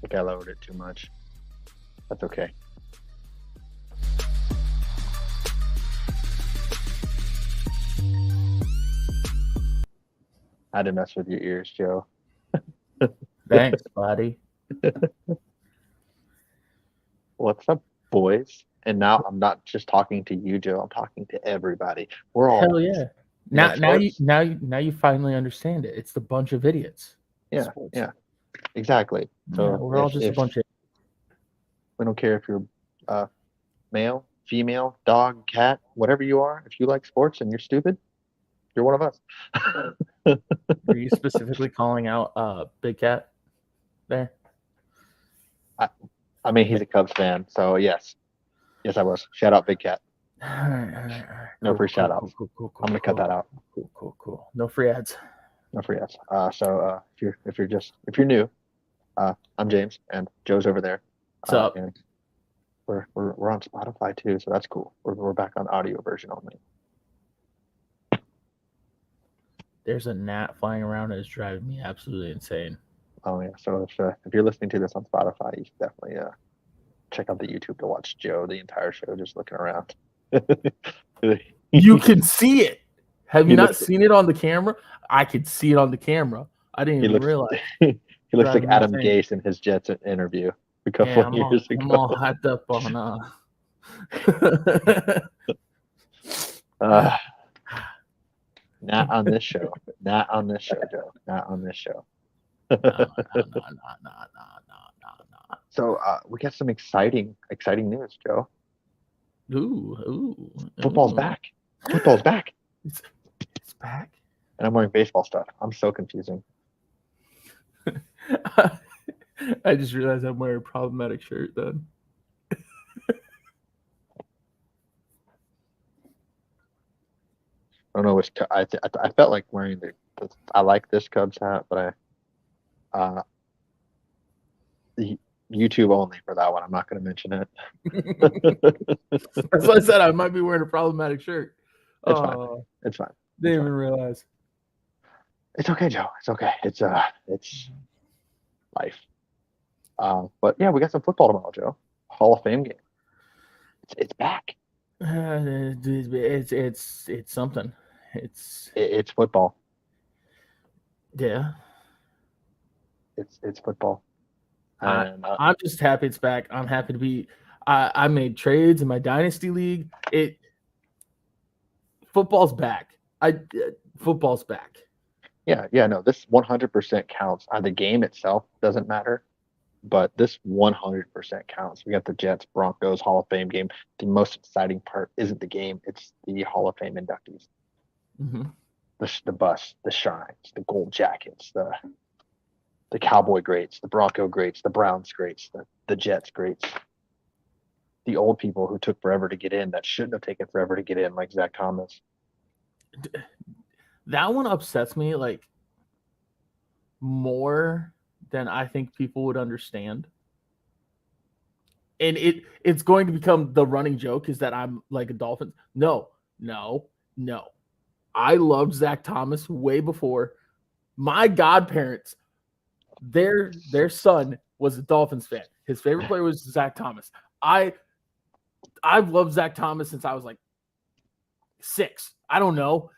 think I lowered it too much. That's okay. I had to mess with your ears, Joe. Thanks, buddy. What's up, boys? And now I'm not just talking to you, Joe. I'm talking to everybody. We're all, Hell yeah. you know, sports. Now you finally understand it. It's the bunch of idiots. Yeah, Sports. yeah, exactly. Yeah, So we're all just a if bunch of we don't care if you're uh, male, female, dog, cat, whatever you are, if you like sports and you're stupid, you're one of us. Were you specifically calling out Big Cat there? I, I mean, he's a Cubs fan, so yes, I was. Shout out, Big Cat. All right. No Cool, free cool, shout cool, outs. cool, cool, I'm cool, gonna cut cool, that out. cool. No free ads. No free ads. If you're new, I'm James and Joe's over there, What's up? and we're on Spotify too, so that's cool. We're back on audio version only. There's a gnat flying around and it's driving me absolutely insane. Oh yeah, so if you're listening to this on Spotify, you should definitely check out the YouTube to watch Joe the entire show just looking around. You can see it. Have you He not looks seen it on the camera? I could see it on the camera. I didn't he even looks realize. he looks like Driving me Adam insane. Gase in his Jets interview a couple Yeah, of years I'm all ago. hyped up on Uh, not on this show. Not on this show, Joe. Not on this show. no. So we got some exciting news, Joe. Football's Ooh. back. Football's back. It's back. And I'm wearing baseball stuff. I'm so confusing. I just realized I'm wearing a problematic shirt then. I don't know which. I felt like wearing I like this Cubs hat, but the YouTube only for that one. I'm not going to mention it. That's why I said I might be wearing a problematic shirt. It's fine. It's fine. Didn't even realize. It's okay, Joe. It's okay. It's life. But yeah, we got some football tomorrow, Joe. Hall of Fame game. It's back. It's something. It's football. Yeah. It's football. And I'm just happy it's back. I'm happy to be. I made trades in my dynasty league. Football's back. Football's back. Yeah. No, this 100% counts. The game itself doesn't matter, but this 100% counts. We got the Jets Broncos Hall of Fame game. The most exciting part isn't the game; it's the Hall of Fame inductees. Mm-hmm. The bus, the shines, the gold jackets, the Cowboy greats, the Bronco greats, the Browns greats, the Jets greats, the old people who took forever to get in that shouldn't have taken forever to get in, like Zach Thomas. That one upsets me like more than I think people would understand. And it's going to become the running joke is that I'm like a Dolphins. No. I loved Zach Thomas way before. My godparents, their son was a Dolphins fan. His favorite player was Zach Thomas. I've loved Zach Thomas since I was like 6. I don't know.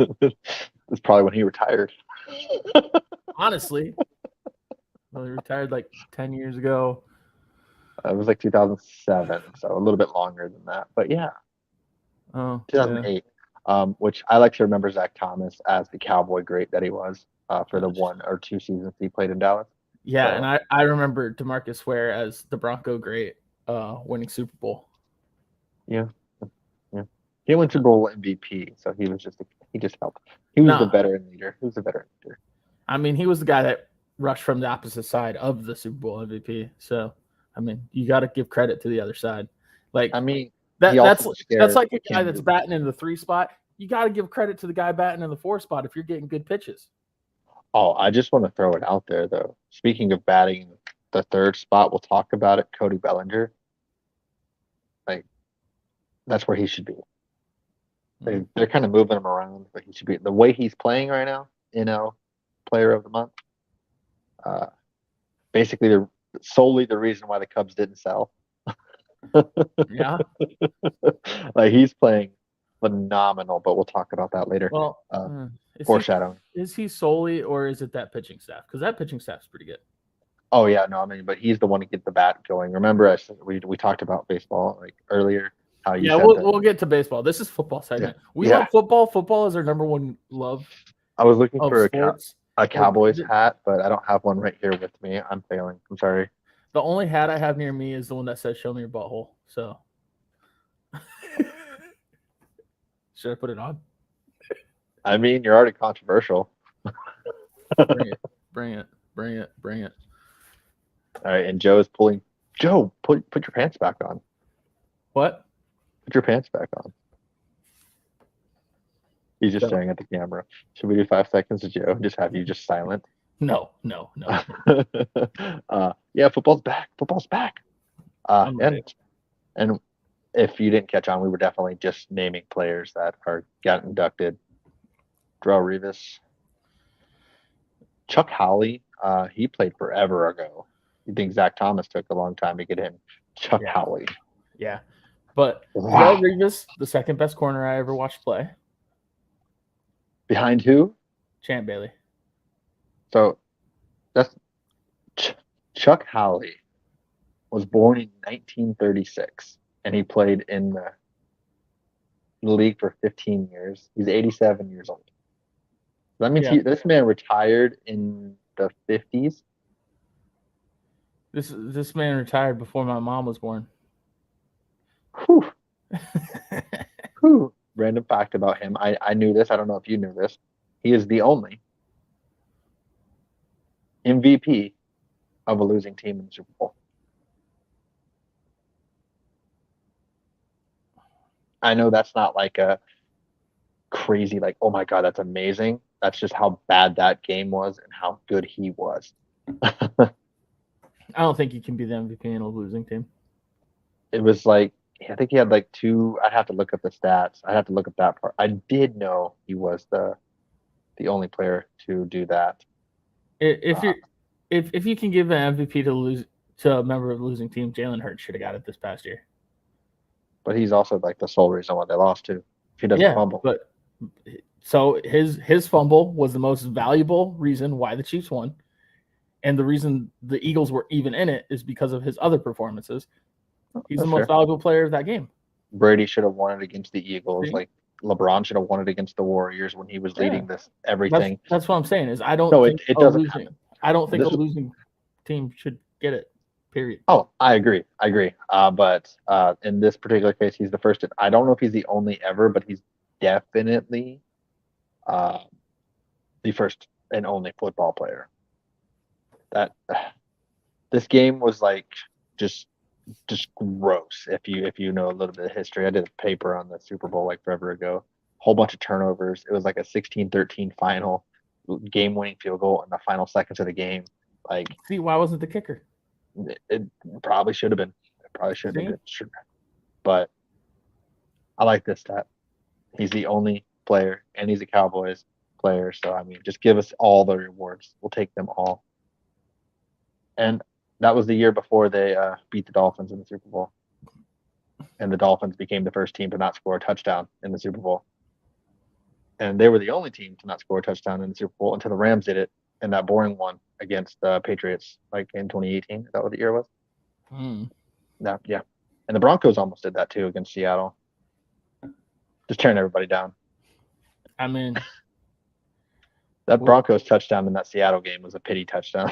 That's probably when he retired. Honestly. Well, he retired like 10 years ago. It was like 2007, so a little bit longer than that. But yeah. 2008. Yeah. Which I like to remember Zach Thomas as the Cowboy great that he was for the 1 or 2 seasons he played in Dallas. Yeah, so. And I remember DeMarcus Ware as the Bronco great winning Super Bowl. Yeah. He won Super Bowl MVP, so he just helped. He was the veteran leader. I mean, he was the guy that rushed from the opposite side of the Super Bowl MVP. So, I mean, you got to give credit to the other side. Like, I mean, that's like a guy that's batting in the 3 spot. You got to give credit to the guy batting in the 4 spot if you're getting good pitches. Oh, I just want to throw it out there, though. Speaking of batting the 3rd spot, we'll talk about it. Cody Bellinger. Like, that's where he should be. They're kind of moving him around, but he should be the way he's playing right now. Player of the month. basically solely the reason why the Cubs didn't sell. Yeah. Like he's playing phenomenal, but we'll talk about that later. Well, is Foreshadowing. Is he solely, or is it that pitching staff? Because that pitching staff's pretty good. Oh yeah, no, I mean, but he's the one to get the bat going. Remember, we talked about baseball like earlier. How you said that. We'll get to baseball. This is football segment. Yeah. We love football. Football is our number one love I was looking of for sports. a Cowboys hat, but I don't have one right here with me. I'm failing. I'm sorry. The only hat I have near me is the one that says "Show me your butthole." So, should I put it on? I mean, you're already controversial. Bring it. All right, and Joe's pulling. Joe, put your pants back on. What? Put your pants back on. He's just staring at the camera. Should we do 5 seconds to Joe? Just have you just silent? No. Yeah, football's back. Football's back. And if you didn't catch on, we were definitely just naming players that got inducted. Darrelle Revis, Chuck Howley. He played forever ago. You think Zach Thomas took a long time to get in? Chuck Howley. Yeah, but Darrelle Revis, the second best corner I ever watched play. Behind who? Champ Bailey. So that's Chuck Howley was born in 1936, and he played in the league for 15 years. He's 87 years old. That means this man retired in the 50s. This man retired before my mom was born. Whew. Whew. Random fact about him. I knew this. I don't know if you knew this. He is the only MVP of a losing team in the Super Bowl. I know that's not like a crazy, like, oh my God, that's amazing. That's just how bad that game was and how good he was. I don't think you can be the MVP in a losing team. It was like, I think he had like 2. I'd have to look up the stats. I'd have to look up that part. I did know he was the only player to do that. If you can give an MVP to a member of a losing team, Jalen Hurts should have got it this past year. But he's also like the sole reason why they lost too. If he doesn't fumble. But so his fumble was the most valuable reason why the Chiefs won. And the reason the Eagles were even in it is because of his other performances. He's the most valuable player of that game. Brady should have won it against the Eagles. Like LeBron should have won it against the Warriors when he was leading this everything. That's what I'm saying. Is I don't think it doesn't happen. I don't think a losing team should get it. Period. Oh, I agree. But in this particular case, he's the first. I don't know if he's the only ever, but he's definitely the first and only football player. That this game was like just gross. If you know a little bit of history, I did a paper on the Super Bowl like forever ago. Whole bunch of turnovers. It was like a 16-13 final, game-winning field goal in the final seconds of the game. Like, see, why wasn't the kicker? It probably should have been. It probably should have been. Sure. But I like this stat. He's the only player, and he's a Cowboys player. So, I mean, just give us all the rewards. We'll take them all. And that was the year before they beat the Dolphins in the Super Bowl. And the Dolphins became the first team to not score a touchdown in the Super Bowl. And they were the only team to not score a touchdown in the Super Bowl until the Rams did it in that boring one against the Patriots, like in 2018. Is that what the year was? Yeah. And the Broncos almost did that too against Seattle. Just tearing everybody down. I mean, that Broncos touchdown in that Seattle game was a pity touchdown.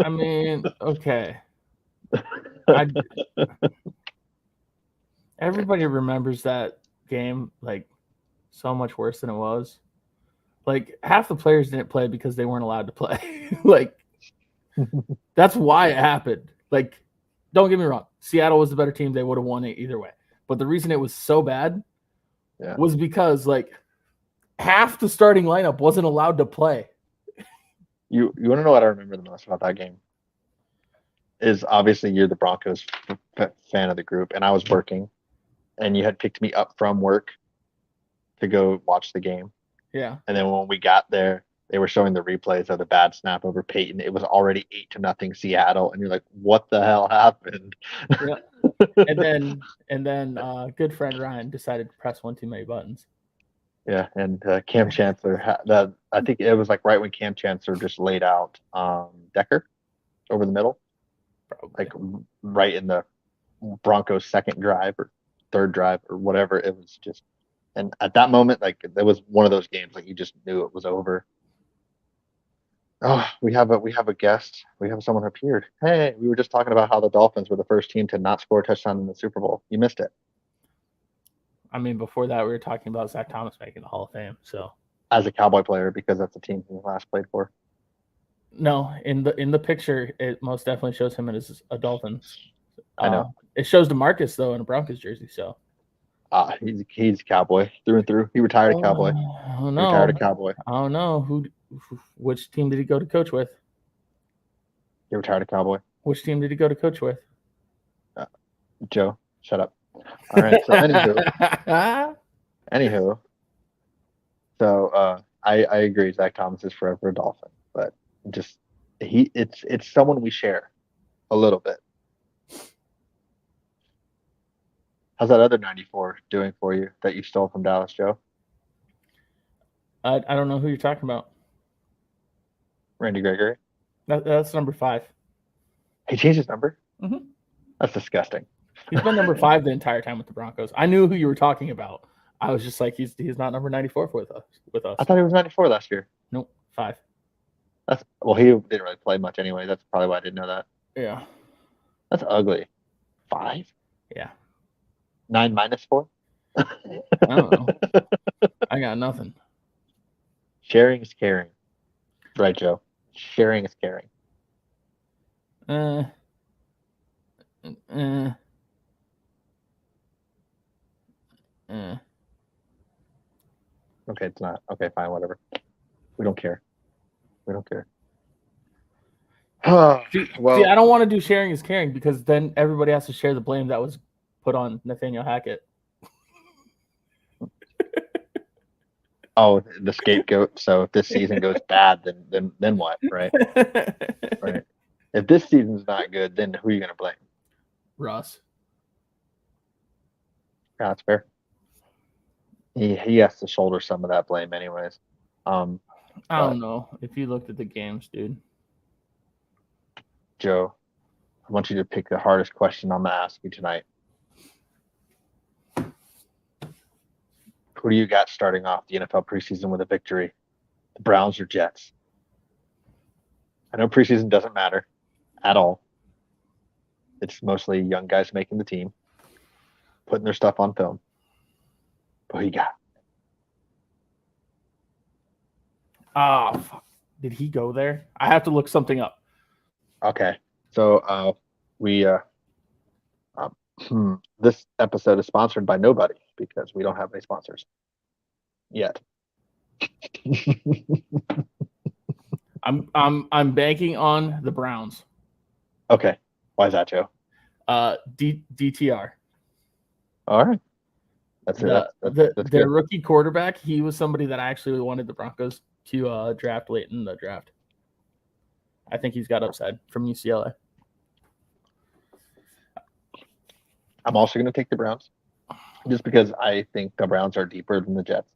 I mean, okay. Everybody remembers that game like so much worse than it was. Like half the players didn't play because they weren't allowed to play. Like that's why it happened. Like, don't get me wrong. Seattle was the better team. They would have won it either way. But the reason it was so bad was because like half the starting lineup wasn't allowed to play. You want to know what I remember the most about that game? Is obviously you're the Broncos fan of the group, and I was working, and you had picked me up from work to go watch the game. Yeah. And then when we got there, they were showing the replays of the bad snap over Peyton. It was already 8-0 Seattle, and you're like, what the hell happened? Yeah. And then good friend Ryan decided to press one too many buttons. Yeah, and Cam Chancellor, I think it was like right when Cam Chancellor just laid out Decker over the middle, Probably. like right in the Broncos' second drive or third drive or whatever. It was just, and at that moment, like it was one of those games like you just knew it was over. Oh, we have a guest. We have someone appeared. Hey, we were just talking about how the Dolphins were the first team to not score a touchdown in the Super Bowl. You missed it. I mean, before that, we were talking about Zach Thomas making the Hall of Fame. So As a Cowboy player, because that's the team he last played for. no, in the picture, it most definitely shows him as a Dolphins. I know. It shows DeMarcus though in a Broncos jersey. So He's a Cowboy through and through. He retired a Cowboy. Oh He retired no, a Cowboy. I don't know which team did he go to coach with? He retired a Cowboy. Which team did he go to coach with? Joe, shut up. All right. So anywho, so I agree. Zach Thomas is forever a Dolphin, but just it's someone we share a little bit. How's that other 94 doing for you that you stole from Dallas, Joe? I don't know who you're talking about. Randy Gregory. That's number 5. He changed his number? Mm-hmm. That's disgusting. He's been number 5 the entire time with the Broncos. I knew who you were talking about. I was just like, he's not number 94 with us. I thought he was 94 last year. Nope, 5. He didn't really play much anyway. That's probably why I didn't know that. Yeah. That's ugly. 5? Yeah. 9 minus 4? I don't know. I got nothing. Sharing is caring. Right, Joe. Sharing is caring. Okay, it's not. Okay, fine, whatever. We don't care. We don't care. See, I don't want to do sharing is caring because then everybody has to share the blame that was put on Nathaniel Hackett. Oh, the scapegoat. So if this season goes bad, then what, right? Right. If this season's not good, then who are you going to blame? Russ. Yeah, that's fair. He has to shoulder some of that blame, anyways. I don't know if you looked at the games, dude. Joe, I want you to pick the hardest question I'm going to ask you tonight. Who do you got starting off the NFL preseason with a victory? The Browns or Jets? I know preseason doesn't matter at all. It's mostly young guys making the team, putting their stuff on film. But who you got? Fuck. Did he go there? I have to look something up. Okay. So this episode is sponsored by nobody because we don't have any sponsors yet. I'm banking on the Browns. Okay. Why is that, Joe? DTR. All right. That's their rookie quarterback. He was somebody that I actually wanted the Broncos to draft late in the draft. I think he's got upside from UCLA. I'm also going to take the Browns just because I think the Browns are deeper than the Jets.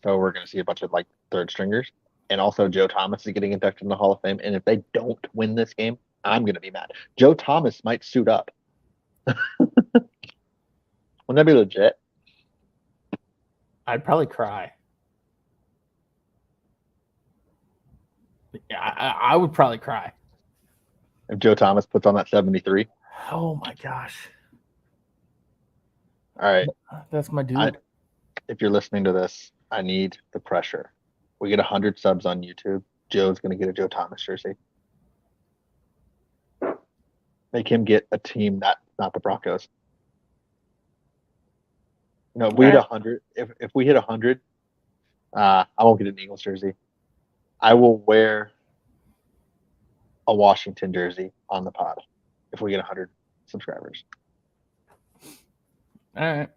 So we're going to see a bunch of like third stringers. And also Joe Thomas is getting inducted in the Hall of Fame. And if they don't win this game, I'm going to be mad. Joe Thomas might suit up. Wouldn't that be legit? I'd probably cry. Yeah, I would probably cry. If Joe Thomas puts on that 73. Oh my gosh. All right. That's my dude. If you're listening to this, I need the pressure. We get 100 subs on YouTube. Joe's going to get a Joe Thomas jersey. Make him get a team that's not the Broncos. No, if we hit 100. If we hit 100, I won't get an Eagles jersey. I will wear a Washington jersey on the pod if we get 100 subscribers. All right.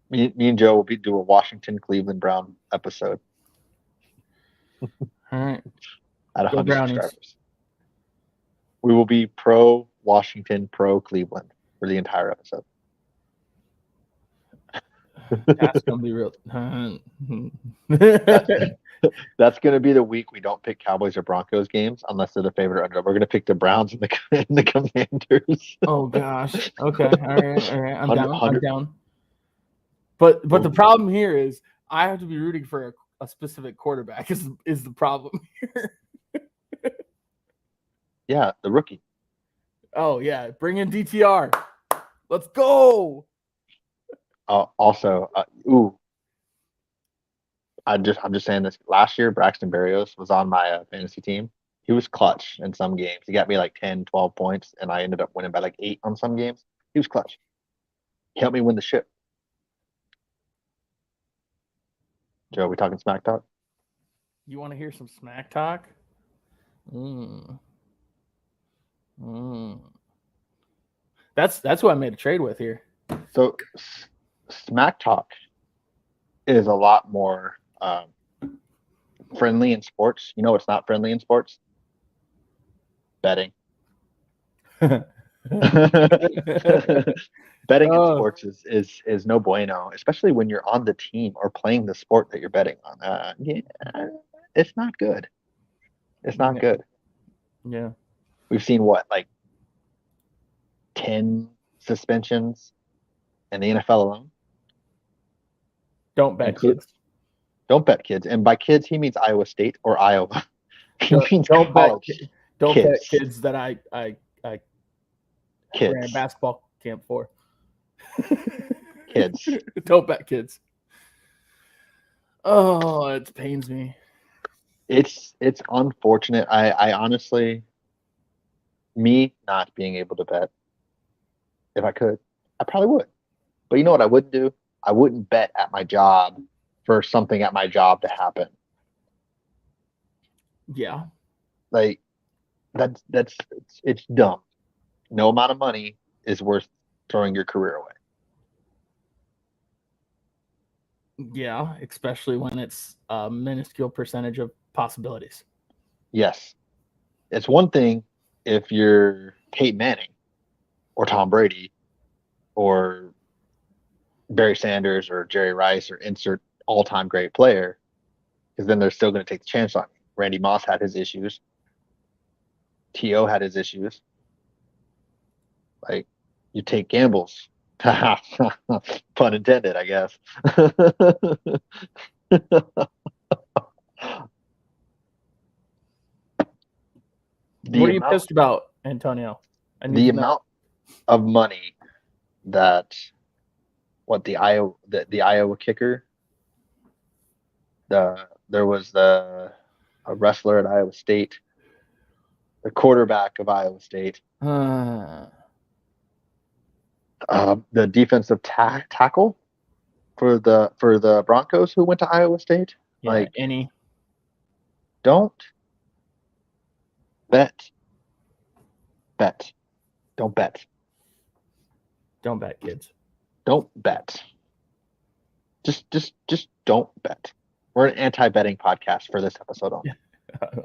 Me and Joe will do a Washington Cleveland Brown episode. All right. Out of Go 100 Brownies. subscribers. We will be pro Washington, pro Cleveland for the entire episode. That's gonna be real. That's going to be the week we don't pick Cowboys or Broncos games unless they're the favorite underdog. We're going to pick the Browns and the Commanders. Oh gosh. Okay. All right. I'm down. 100. I'm down. But the problem here is I have to be rooting for a specific quarterback. Is the problem here? Yeah, the rookie. Oh yeah, bring in DTR. Let's go. Also, I'm just saying this. Last year, Braxton Berrios was on my fantasy team. He was clutch in some games. He got me like 10, 12 points, and I ended up winning by like 8 on some games. He was clutch. He helped me win the ship. Joe, we talking smack talk? You want to hear some smack talk? That's who I made a trade with here. So, smack talk is a lot more friendly in sports. You know what's not friendly in sports? Betting. Betting in sports is no bueno, especially when you're on the team or playing the sport that you're betting on. Yeah, it's not good. It's not good. Yeah. We've seen what, like 10 suspensions in the NFL alone. Don't bet, kids. Don't bet, kids. And by kids, he means Iowa State or Iowa. Don't bet kids that I kids. ran a basketball camp for. Kids. Don't bet, kids. Oh, it pains me. It's unfortunate. I honestly, me not being able to bet, if I could, I probably would. But you know what I wouldn't do? I wouldn't bet at my job for something at my job to happen. Yeah. Like it's dumb. No amount of money is worth throwing your career away. Yeah, especially when it's a minuscule percentage of possibilities. Yes. It's one thing if you're Peyton Manning or Tom Brady or Barry Sanders or Jerry Rice or insert all-time great player, because then they're still going to take the chance on you. Randy Moss had his issues. T.O. had his issues. Like, you take gambles. Pun intended, I guess. What are you pissed about, Antonio? The amount of money that the Iowa kicker, there was a wrestler at Iowa State, the quarterback of Iowa State, the defensive tackle for the Broncos who went to Iowa State. Yeah, like, any. Don't bet. Don't bet. Don't bet, kids. Don't bet. Just don't bet. We're an anti-betting podcast for this episode only.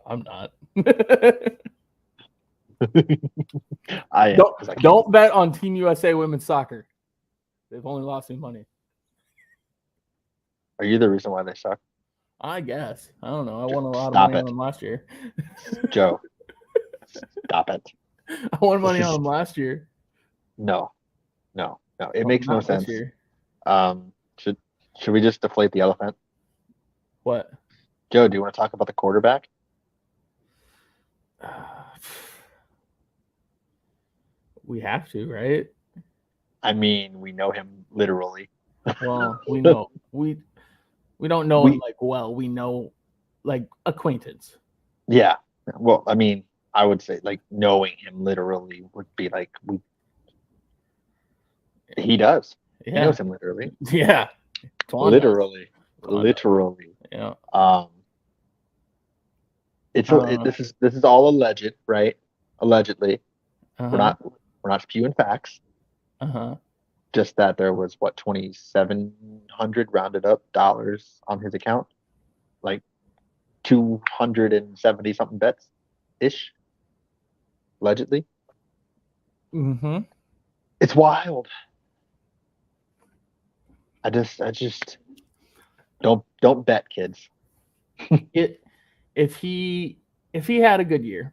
I'm not. I am. Don't bet on Team USA women's soccer. They've only lost me money. Are you the reason why they suck? I guess. I don't know. I won a lot of money on them last year. Joe, stop it. I won money on them last year. No. It makes no sense. Year. Should we just deflate the elephant? What? Joe, do you want to talk about the quarterback? We have to, right? I mean, we know him literally. Well, we know we don't know him like well. We know like acquaintance. Yeah. Well, I mean, I would say like knowing him literally would be like he does. Yeah. He knows him literally. Yeah. Literally. Yeah. This is all alleged, right? Allegedly. Uh-huh. We're not spewing facts. Uh-huh. Just that there was what $2,700 rounded up dollars on his account like 270 something bets ish, allegedly. Mm-hmm. It's wild. I just don't bet, kids. If he had a good year,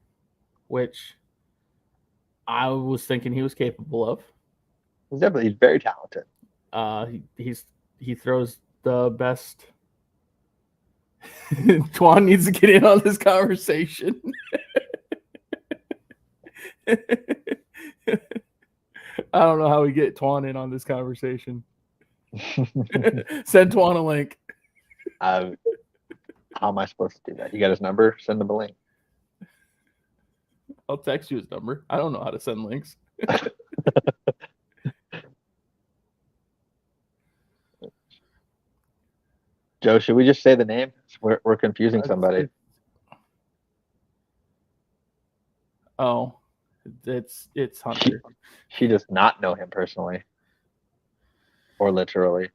which I was thinking he was capable of, He's very talented. he throws the best. Twan needs to get in on this conversation. I don't know how we get Twan in on this conversation. Send Twan a link. How am I supposed to do that? You got his number? Send him a link. I'll text you his number. I don't know how to send links. Joe, should we just say the name? We're confusing somebody. Oh, it's Hunter. She does not know him personally or literally.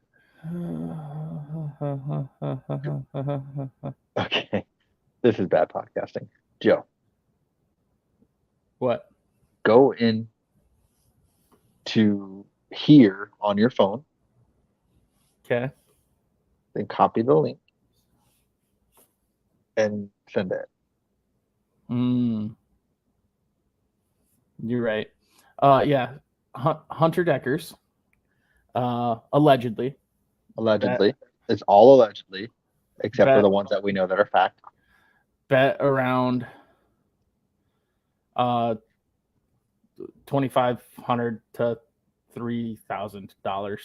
Okay, this is bad podcasting. Joe, What? go in to here on your phone, Okay. then copy the link and send it. You're right. Yeah. Hunter Deckers. Allegedly. Allegedly. It's all allegedly, except for the ones that we know that are fact. Bet around $2,500 to $3,000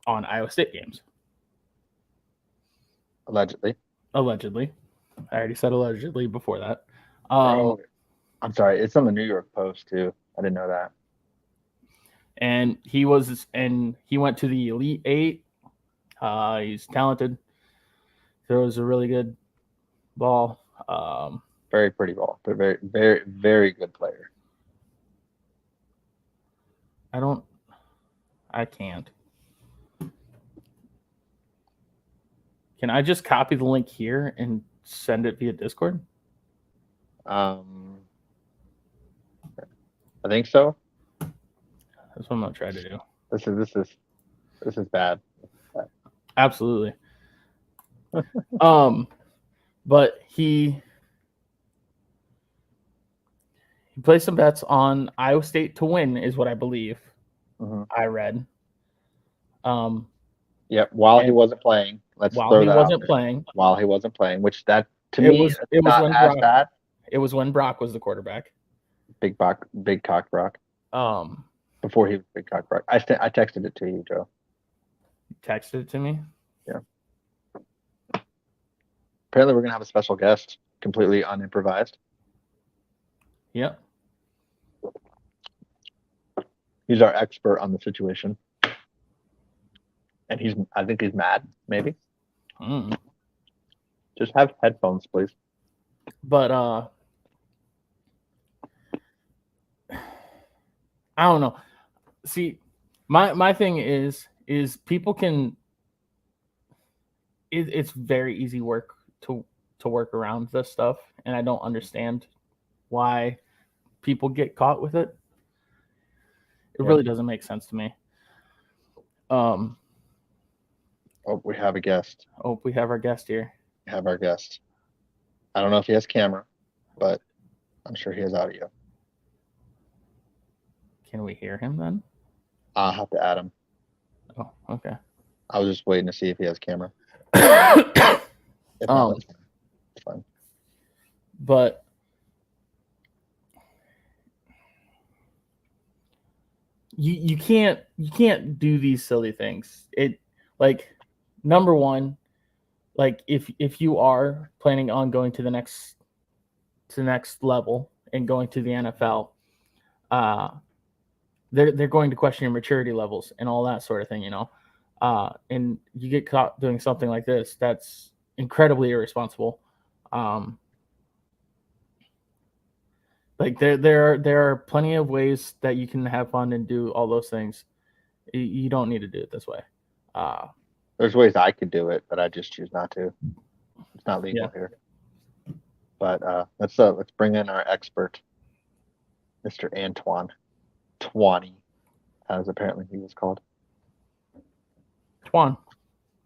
on Iowa State games. Allegedly. Allegedly. I already said allegedly before that. I'm sorry. It's on the New York Post too. I didn't know that. And he went to the Elite Eight. He's talented. Throws a really good ball. Very pretty ball, but very, very, very good player. I can't. Can I just copy the link here and send it via Discord? I think so. That's what I'm gonna try to do. This is bad. Absolutely. But he placed some bets on Iowa State to win, is what I believe. Mm-hmm. I read. Yep. While he wasn't playing, while he wasn't playing, which that to me is not as bad. It was when Brock was the quarterback. Big cock Brock. Before he was big cock Brock. I texted it to you, Joe. You texted it to me? Yeah. Apparently we're gonna have a special guest, completely unimprovised. Yep. He's our expert on the situation. And I think he's mad, maybe. Just have headphones, please. But I don't know. See, my thing is people can. It's very easy work to work around this stuff, and I don't understand why people get caught with it. It really doesn't make sense to me. Oh, we have a guest. Oh, we have our guest here. We have our guest. I don't know if he has camera, but I'm sure he has audio. Can we hear him then? I'll have to add him. Oh, okay. I was just waiting to see if he has camera. If not, that's fine. It's fine. But you can't do these silly things. It like number one, like if you are planning on going to the next level and going to the NFL, they're going to question your maturity levels and all that sort of thing, and you get caught doing something like this, that's incredibly irresponsible. Like there are plenty of ways that you can have fun and do all those things. You don't need to do it this way. There's ways I could do it, but I just choose not to. It's not legal here. But let's bring in our expert, Mr. Antoine Twani, as apparently he was called. Twan,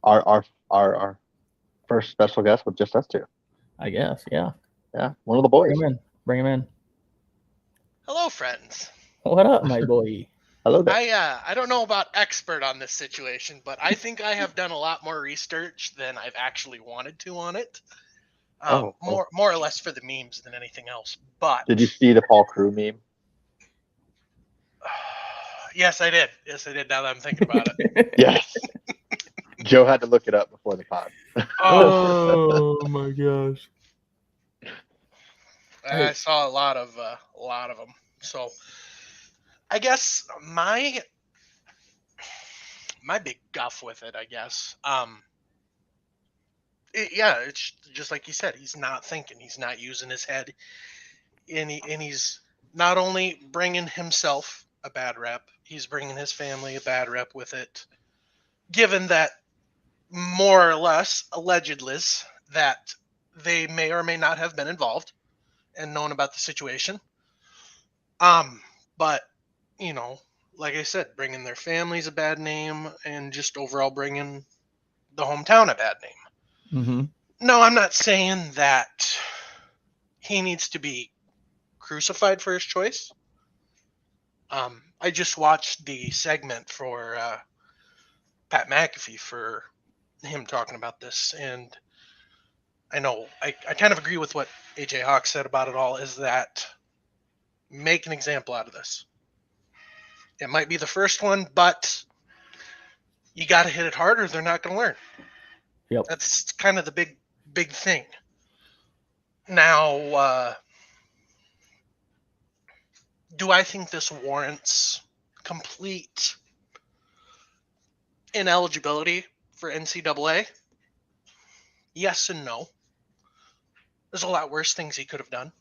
Our first special guest with just us two. I guess. Yeah. Yeah, one of the boys. Bring him in. Hello, friends. What up, my boy? Hello there. I don't know about expert on this situation, but I think I have done a lot more research than I've actually wanted to on it. More or less for the memes than anything else. But did you see the Paul Crew meme? Yes, I did. Now that I'm thinking about it. Yes. Joe had to look it up before the pod. Oh my gosh! I saw a lot of them. So I guess my big guff with it, I guess. It's just like you said. He's not thinking. He's not using his head, and he's not only bringing himself a bad rep, he's bringing his family a bad rep with it. Given that, more or less, allegedly, that they may or may not have been involved and known about the situation. But like I said, bringing their families a bad name and just overall bringing the hometown a bad name. Mm-hmm. No, I'm not saying that he needs to be crucified for his choice. I just watched the segment for Pat McAfee for him talking about this, and I know I kind of agree with what AJ Hawk said about it all, is that make an example out of this. It might be the first one, but you got to hit it harder. They're not going to learn. Yep. That's kind of the big thing. Now, do I think this warrants complete ineligibility for NCAA? Yes and no. There's a lot worse things he could have done.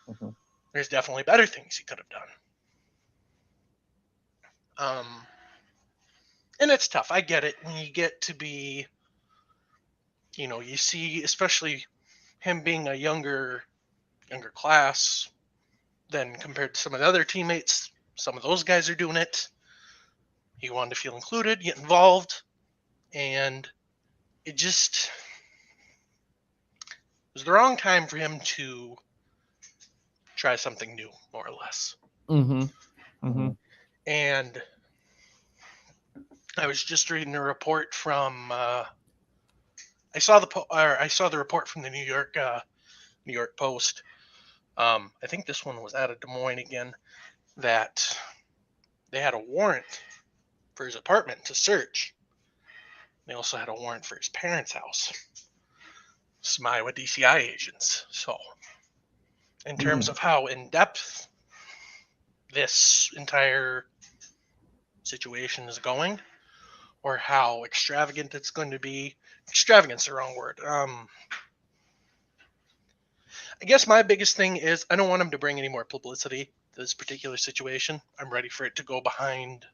Mm-hmm. There's definitely better things he could have done. And it's tough. I get it. When you get to be, you see, especially him being a younger class than compared to some of the other teammates. Some of those guys are doing it. He wanted to feel included, get involved, and it was the wrong time for him to try something new, more or less. Mm-hmm. Mm-hmm. And I was just reading a report from. I saw the report from the New York Post. I think this one was out of Des Moines again. That they had a warrant for his apartment to search. They also had a warrant for his parents' house. Some Iowa DCI agents. So, in terms of how in depth this entire situation is going, or how extravagant it's going to be. Extravagant's the wrong word. I guess my biggest thing is I don't want him to bring any more publicity to this particular situation. I'm ready for it to go behind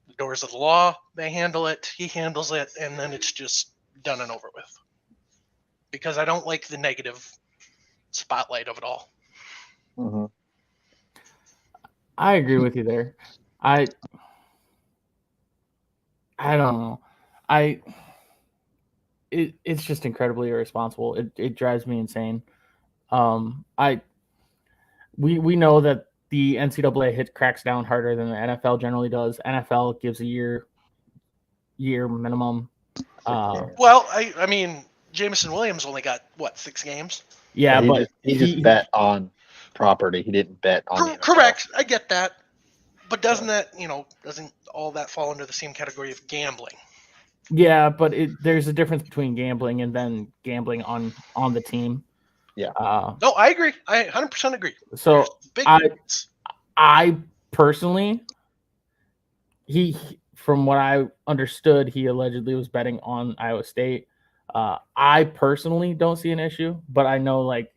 the doors of the law. They handle it, he handles it, and then it's just done and over with. Because I don't like the negative spotlight of it all. Mm-hmm. I agree with you there. I don't know. It's just incredibly irresponsible. It drives me insane. We know that the NCAA cracks down harder than the NFL generally does. NFL gives a year minimum. Well, I mean, Jameson Williams only got 6 games. Yeah, but he just bet on property. He didn't bet on the NFL. Correct. I get that. But doesn't all that fall under the same category of gambling? Yeah, but there's a difference between gambling and then gambling on the team. Yeah. No, I agree. I 100% agree. So big I personally, from what I understood, he allegedly was betting on Iowa State. I personally don't see an issue, but I know like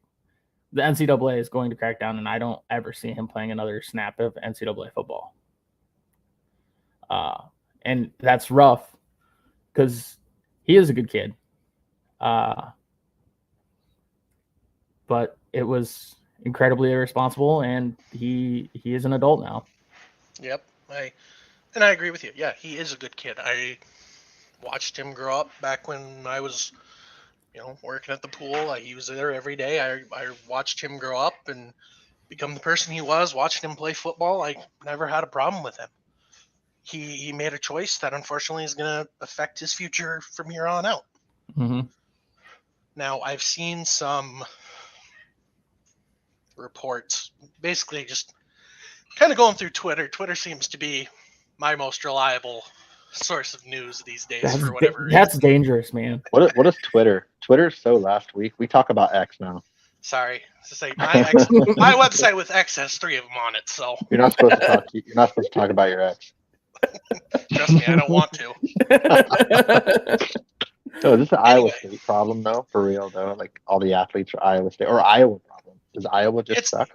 the NCAA is going to crack down, and I don't ever see him playing another snap of NCAA football. And that's rough because he is a good kid. but it was incredibly irresponsible, and he is an adult now. Yep. I agree with you. Yeah, he is a good kid. I watched him grow up back when I was, working at the pool. He was there every day. I watched him grow up and become the person he was. Watching him play football, I never had a problem with him. He made a choice that unfortunately is going to affect his future from here on out. Mm-hmm. Now, I've seen some reports, basically just kind of going through Twitter. Twitter seems to be my most reliable source of news these days for whatever reason. That's dangerous, man. What is Twitter? Twitter's so last week. We talk about X now. Sorry to say, my website with X has 3 of them on it, so You're not supposed to talk. You're not supposed to talk about your ex. trust me, I don't want to. No, is this an Iowa Anyway. State problem though? For real though, like all the athletes are Iowa State or Iowa problem. Does Iowa just suck?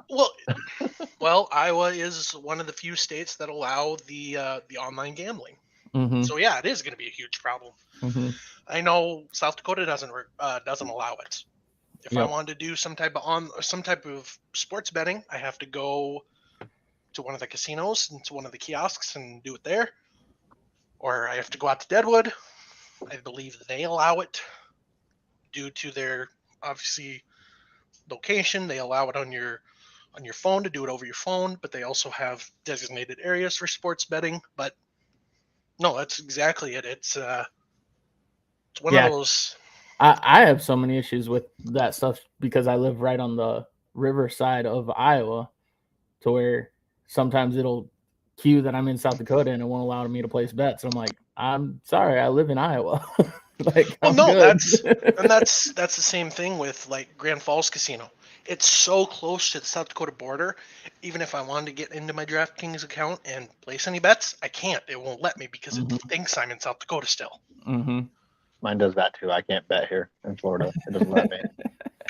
Well, Iowa is one of the few states that allow the online gambling. Mm-hmm. So yeah, it is going to be a huge problem. Mm-hmm. I know South Dakota doesn't allow it. If I wanted to do some type of sports betting, I have to go to one of the casinos and to one of the kiosks and do it there, or I have to go out to Deadwood. I believe they allow it due to their obviously location. They allow it on your phone to do it over your phone, but they also have designated areas for sports betting. But no, that's exactly it. It's one of those. I have so many issues with that stuff because I live right on the river side of Iowa, to where sometimes it'll cue that I'm in South Dakota and it won't allow me to place bets. And I'm like, I'm sorry, I live in Iowa. That's the same thing with like Grand Falls Casino. It's so close to the South Dakota border. Even if I wanted to get into my DraftKings account and place any bets, I can't. It won't let me because it thinks I'm in South Dakota still. Mm-hmm. Mine does that too. I can't bet here in Florida. It doesn't let me.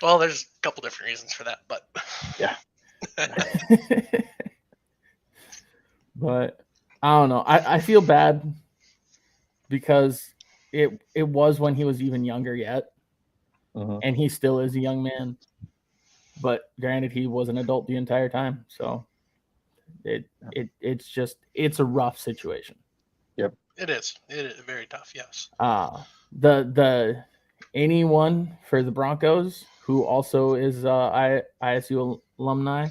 Well, there's a couple different reasons for that, but yeah. But I don't know. I feel bad because it was when he was even younger yet, and he still is a young man. But granted, he was an adult the entire time, so it's a rough situation. Yep, it is. It is very tough. Yes. The anyone for the Broncos who also is ISU alumni,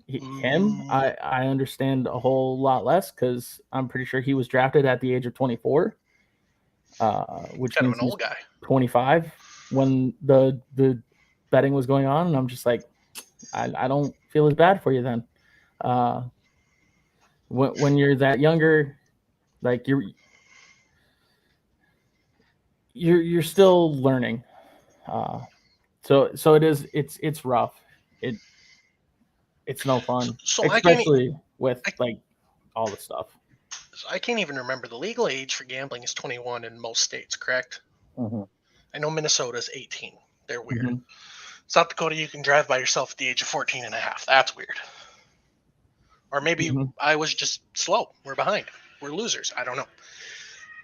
him I understand a whole lot less because I'm pretty sure he was drafted at the age of 24, which kind means of an old guy. 25 when the betting was going on, and I'm just like, I don't feel as bad for you then. When you're that younger, like you're still learning. So it's rough. It's no fun, especially with like all the stuff. So I can't even remember the legal age for gambling is 21 in most states, correct? Mm-hmm. I know Minnesota's 18. They're weird. Mm-hmm. South Dakota, you can drive by yourself at the age of 14 and a half. That's weird. Or maybe I was just slow. We're behind. We're losers. I don't know.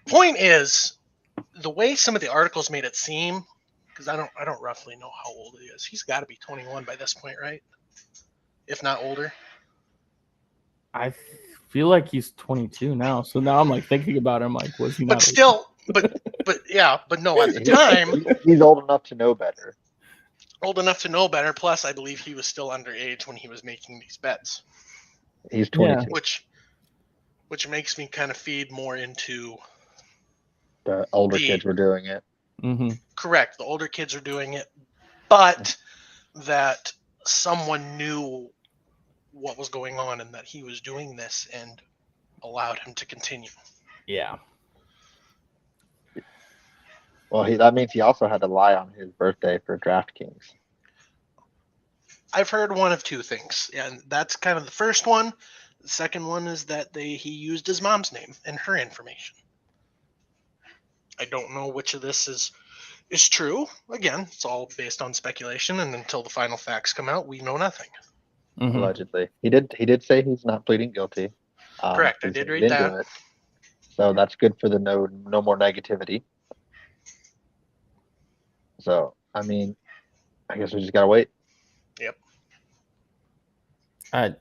Point is, the way some of the articles made it seem, because I don't roughly know how old he is. He's got to be 21 by this point, right? If not older. I feel like he's 22 now. So now I'm like thinking about him, like, was he not? But still, but no, at the time. He's old enough to know better. Old enough to know better. Plus, I believe he was still underage when he was making these bets. He's 22. Which makes me kind of feed more into the older kids were doing it. Mm-hmm. Correct. The older kids are doing it, but that someone knew what was going on and that he was doing this and allowed him to continue. Yeah. Well, that means he also had to lie on his birthday for DraftKings. I've heard one of two things, and that's kind of the first one. The second one is that he used his mom's name and her information. I don't know which of this is true. Again, it's all based on speculation, and until the final facts come out, we know nothing. Mm-hmm. Allegedly, he did say he's not pleading guilty. Correct. I did read that. It. So that's good for the no more negativity. So I mean, I guess we just gotta wait. Yep. I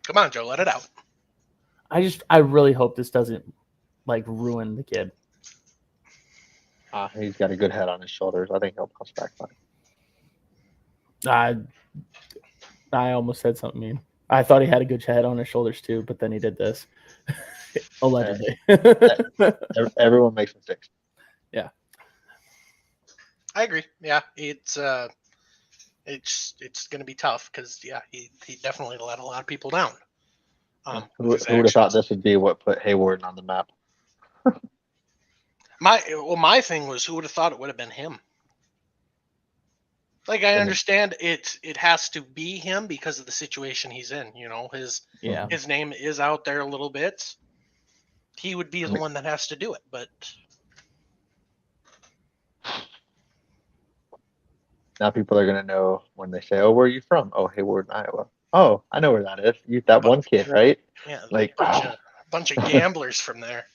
Come on, Joe, let it out. I really hope this doesn't like ruin the kid. He's got a good head on his shoulders. I think he'll bounce back fine. I almost said something mean. I thought he had a good head on his shoulders too, but then he did this. Allegedly. Everyone makes mistakes. Yeah. I agree. Yeah, it's going to be tough because he definitely let a lot of people down. Who would have thought this would be what put Hayward on the map? My thing was, who would have thought it would have been him? Like, I understand it has to be him because of the situation he's in. You know, his name is out there a little bit. He would be the one that has to do it, but now people are gonna know when they say, "Oh, where are you from?" "Oh, Hayward, Iowa." "Oh, I know where that is. You that one kid, right?" Yeah, like bunch of gamblers from there.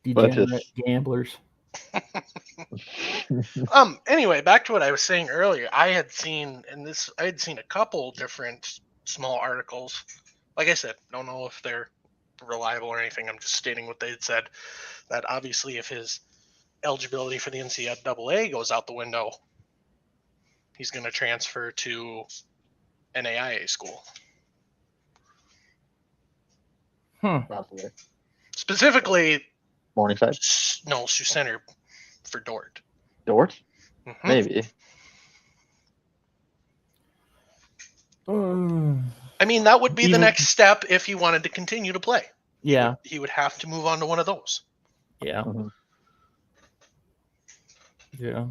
Degenerate gamblers. Anyway, back to what I was saying earlier. I had seen a couple different small articles. Like I said, don't know if they're reliable or anything. I'm just stating what they had said. That obviously, if his eligibility for the NCAA goes out the window, he's going to transfer to an AIA school. Probably. Specifically, Morningside. No, Sioux Center for Dort. Dort? Mm-hmm. Maybe. I mean, that would be the next step if he wanted to continue to play. Yeah. He would have to move on to one of those. Yeah. Mm-hmm. Yeah.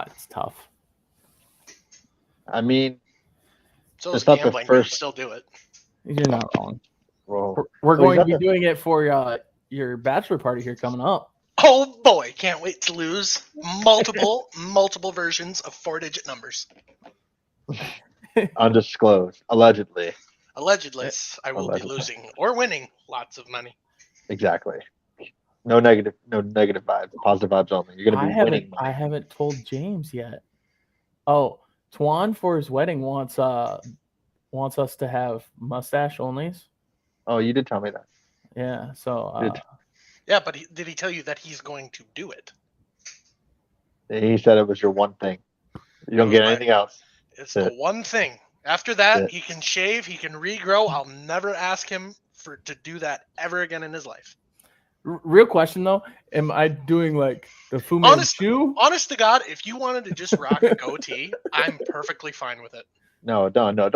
It's tough. I mean, so it's gambling, but you still do it. You're not wrong. Well, we're going to be doing it for your bachelor party here coming up. Oh boy, can't wait to lose multiple versions of 4-digit numbers. Undisclosed, allegedly. Allegedly, I will be losing or winning lots of money. Exactly. No negative vibes. Positive vibes only. You're gonna be winning money. I haven't told James yet. Oh, Twan for his wedding wants us to have mustache onlys. Oh, you did tell me that. Yeah. So. Yeah, but did he tell you that he's going to do it? He said it was your one thing. You don't get anything else. It's the one thing. After that, he can shave, he can regrow. I'll never ask him to do that ever again in his life. Real question though, am I doing like the Fu Manchu? Honest to God, if you wanted to just rock a goatee, I'm perfectly fine with it. No, don't give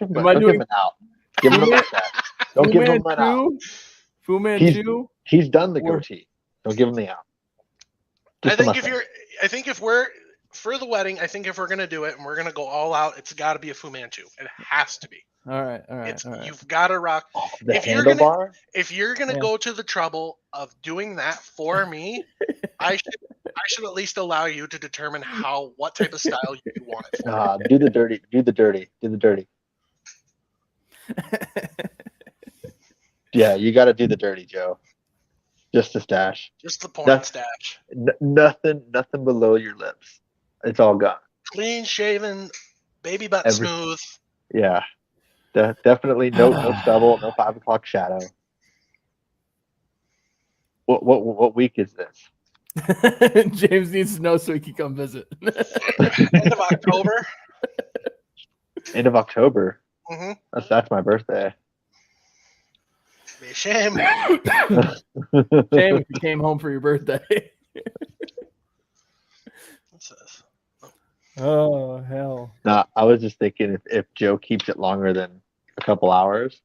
him an out. Give him a mustache. Don't give him an out. Fu Manchu. He's done the goatee. Don't give him the out. I think if we're for the wedding, I think if we're gonna do it and we're gonna go all out, it's got to be a Fu Manchu. It has to be. All right. You've got to rock. If you're gonna go to the trouble of doing that for me, I should at least allow you to determine what type of style you want it for. Do the dirty. Yeah, you got to do the dirty, Joe. Just the stash. Just the porn stash. Nothing below your lips. It's all gone. Clean shaven, baby butt smooth. Yeah. Definitely no stubble, no 5 o'clock shadow. What week is this? James needs to know so he can come visit. End of October. End of October. Mm-hmm. That's my birthday. Be a shame. Shame if you came home for your birthday. Oh hell! Nah, I was just thinking if Joe keeps it longer than a couple hours,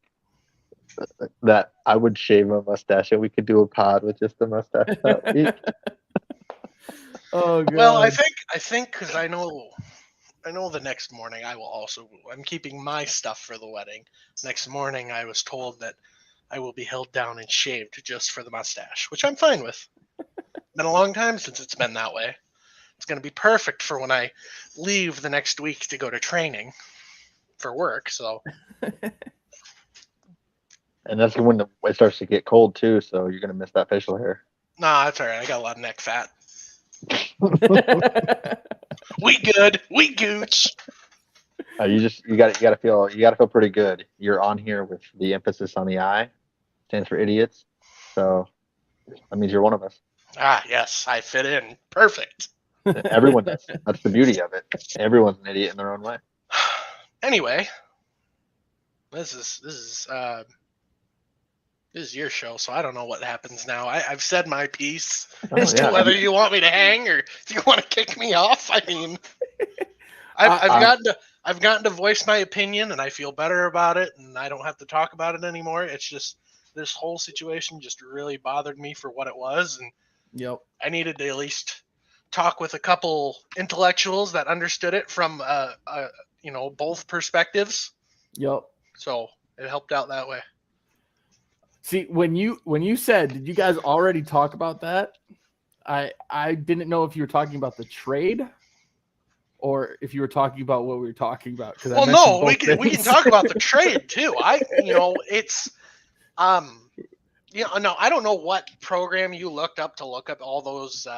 that I would shave my mustache and we could do a pod with just the mustache that week. Oh god. Well, I think because I know the next morning I'm keeping my stuff for the wedding. Next morning I was told that I will be held down and shaved just for the mustache, which I'm fine with. Been a long time since it's been that way. It's going to be perfect for when I leave the next week to go to training for work. So And that's when it starts to get cold too, so you're gonna miss that facial hair. Nah, that's all right. I got a lot of neck fat. We good. We gooch. You gotta feel pretty good. You're on here with the emphasis on the I, stands for idiots. So that means you're one of us. Ah, yes, I fit in. Perfect. Everyone does. That's the beauty of it. Everyone's an idiot in their own way. Anyway, this is your show, so I don't know what happens now. I've said my piece as to whether you want me to hang or if you want to kick me off. I mean, I've gotten to voice my opinion, and I feel better about it, and I don't have to talk about it anymore. It's just this whole situation just really bothered me for what it was, and Yep. I needed to at least talk with a couple intellectuals that understood it from both perspectives. Yep. So it helped out that way. See, when you said, did you guys already talk about that? I didn't know if you were talking about the trade or if you were talking about what we were talking about. Well, no, we can talk about the trade too. It's no, I don't know what program you looked up to look up all those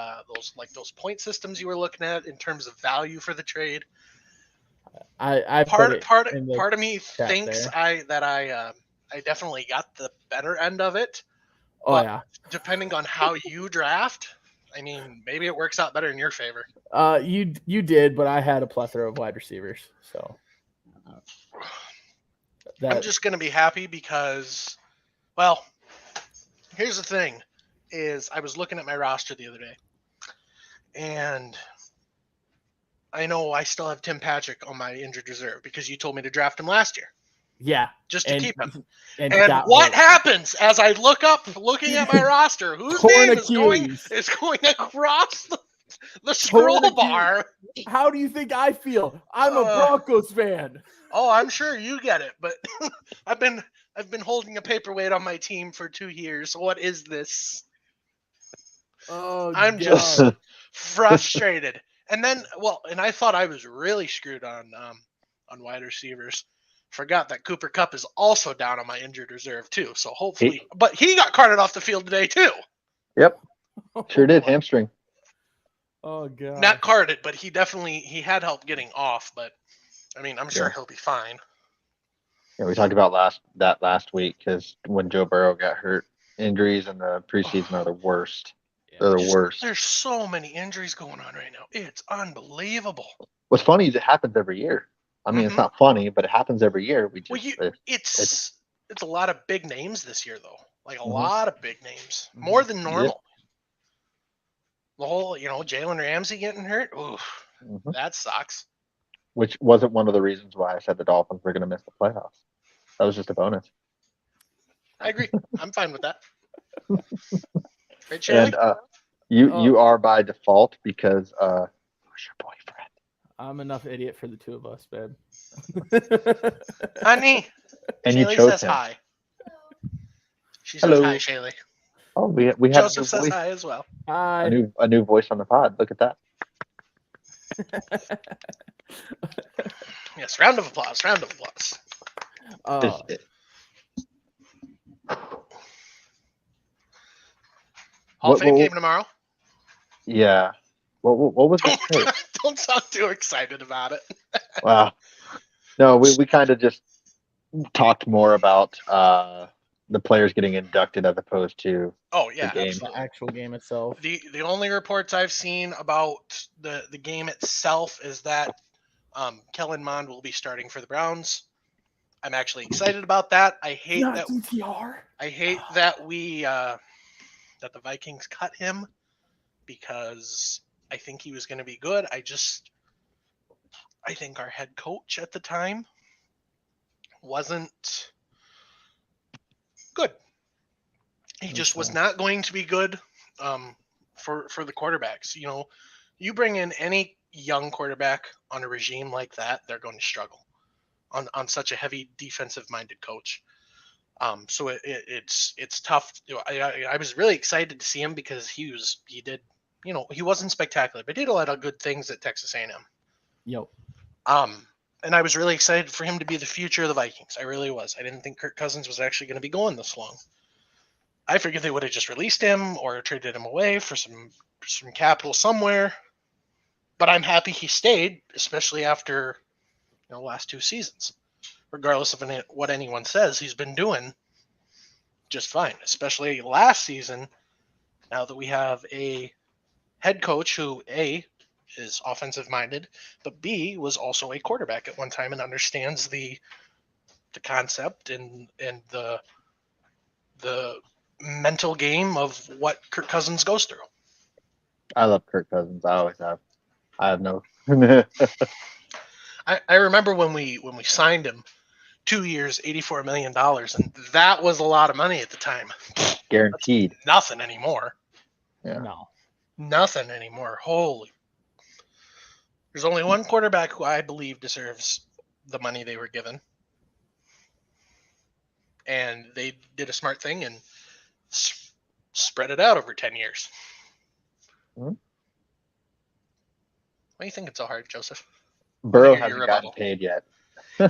point systems you were looking at in terms of value for the trade. Part of me thinks I definitely got the better end of it. Oh yeah. Depending on how you draft, I mean, maybe it works out better in your favor. You did, but I had a plethora of wide receivers, so I'm just gonna be happy because, well, here's the thing: is I was looking at my roster the other day, and I know I still have Tim Patrick on my injured reserve because you told me to draft him last year. Yeah, just to keep him. And what happens as I looking at my roster? Whose name is going across the scroll bar? How do you think I feel? I'm a Broncos fan. Oh, I'm sure you get it, but I've been holding a paperweight on my team for 2 years. What is this? Oh, I'm just frustrated. And then, and I thought I was really screwed on wide receivers. Forgot that Cooper Kupp is also down on my injured reserve too. So hopefully, but he got carted off the field today too. Yep, sure did. Hamstring. Oh god. Not carted, but he had help getting off. But I mean, I'm sure he'll be fine. Yeah, we talked about last week because when Joe Burrow got hurt, injuries in the preseason are the worst. They're the worst. There's so many injuries going on right now. It's unbelievable. What's funny is it happens every year. I mean, it's not funny, but it happens every year. It's a lot of big names this year, though. Like a lot of big names, more than normal. Yep. The whole, Jalen Ramsey getting hurt. Oof, that sucks. Which wasn't one of the reasons why I said the Dolphins were going to miss the playoffs. That was just a bonus. I agree. I'm fine with that. Right, Shaylee? And you are by default because who's your boyfriend? I'm enough idiot for the two of us, babe. Honey. And Shaylee you chose says him. hi. She says hi, Shaylee. Oh, we have Joseph says hi as well. Hi. A new voice on the pod. Look at that. Yes, round of applause. Round of applause. Hall of Fame game tomorrow. Yeah. What was that? Don't sound too excited about it. Wow. No, we kind of just talked more about the players getting inducted as opposed to the actual game itself. The only reports I've seen about the game itself is that Kellen Mond will be starting for the Browns. I'm actually excited about that. I hate that DTR. I hate that we that the Vikings cut him because I think he was going to be good. I think our head coach at the time wasn't good. He just was not going to be good for the quarterbacks. You bring in any young quarterback on a regime like that, they're going to struggle on such a heavy defensive-minded coach. So it's tough. I was really excited to see him because he wasn't spectacular, but he did a lot of good things at Texas A&M. Yep. and I was really excited for him to be the future of the Vikings. I really was. I didn't think Kirk Cousins was actually going to be going this long. I figured they would have just released him or traded him away for some capital somewhere. But I'm happy he stayed, especially after the last 2 seasons. Regardless of what anyone says, he's been doing just fine, especially last season. Now that we have a head coach who A is offensive minded, but B was also a quarterback at one time and understands the concept and the mental game of what Kirk Cousins goes through. I love Kirk Cousins. I always have. I have no. I remember when we signed him, 2 years, $84 million, and that was a lot of money at the time. Guaranteed. That's nothing anymore. Yeah. No. Nothing anymore. Holy. There's only one quarterback who I believe deserves the money they were given. And they did a smart thing and spread it out over 10 years. Hmm? Why are you thinking so hard, Joseph? Burrow Your hasn't gotten rebuttal. paid yet.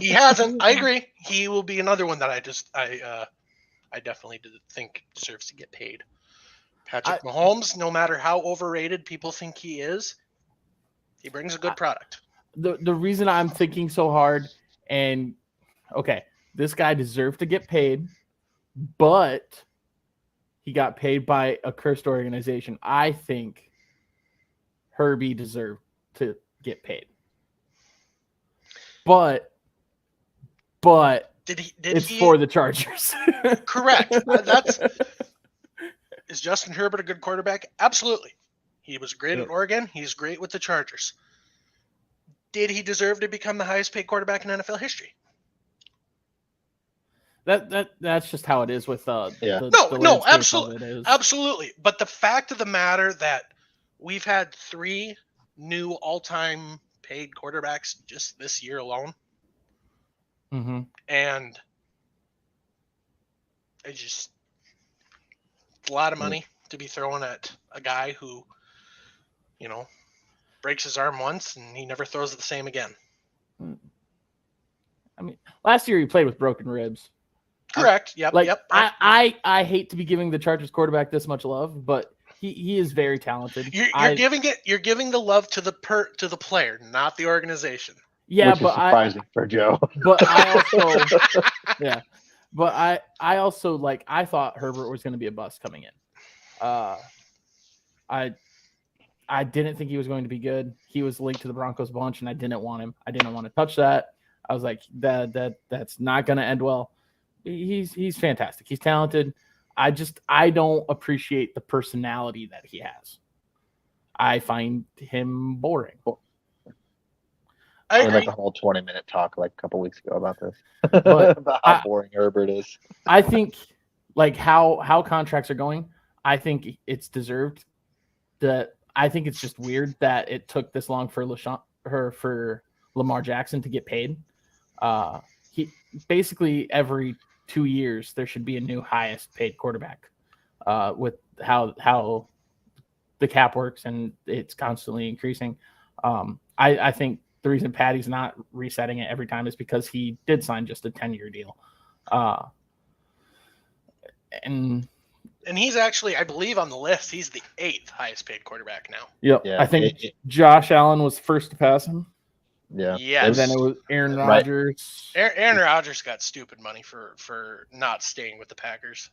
He hasn't. I agree. He will be another one that I definitely think deserves to get paid. Patrick Mahomes, no matter how overrated people think he is, he brings a good product. The reason I'm thinking so hard, and okay, this guy deserved to get paid, but he got paid by a cursed organization. I think Herbie deserved to get paid. But it's for the Chargers. Correct. Is Justin Herbert a good quarterback? Absolutely. He was great at Oregon. He's great with the Chargers. Did he deserve to become the highest paid quarterback in NFL history? That's just how it is with absolutely. Absolutely. But the fact of the matter that we've had 3 new all-time paid quarterbacks just this year alone. Mm-hmm. And it's a lot of money to be thrown at a guy who, breaks his arm once and he never throws it the same again. I mean, last year he played with broken ribs. Correct. Yep. I hate to be giving the Chargers quarterback this much love, but he is very talented. You're giving the love to the player, not the organization. Yeah, which is surprising for Joe. But I also, but I also I thought Herbert was going to be a bust coming in. I didn't think he was going to be good. He was linked to the Broncos bunch, and I didn't want him. I didn't want to touch that. I was like, that's not going to end well. He's fantastic. He's talented. I don't appreciate the personality that he has. I find him boring. I like the whole 20-minute talk a couple weeks ago about this. But about how boring Herbert is. I think how contracts are going, I think it's deserved. I think it's just weird that it took this long for Lamar Jackson to get paid. He basically every 2 years there should be a new highest paid quarterback. With how the cap works and it's constantly increasing. I think the reason Patty's not resetting it every time is because he did sign just a 10-year deal. And he's actually, I believe, on the list. He's the 8th highest paid quarterback now. Yep. Yeah, I think Josh Allen was first to pass him. Yeah. Yes. And then it was Aaron Rodgers. Aaron Rodgers got stupid money for not staying with the Packers.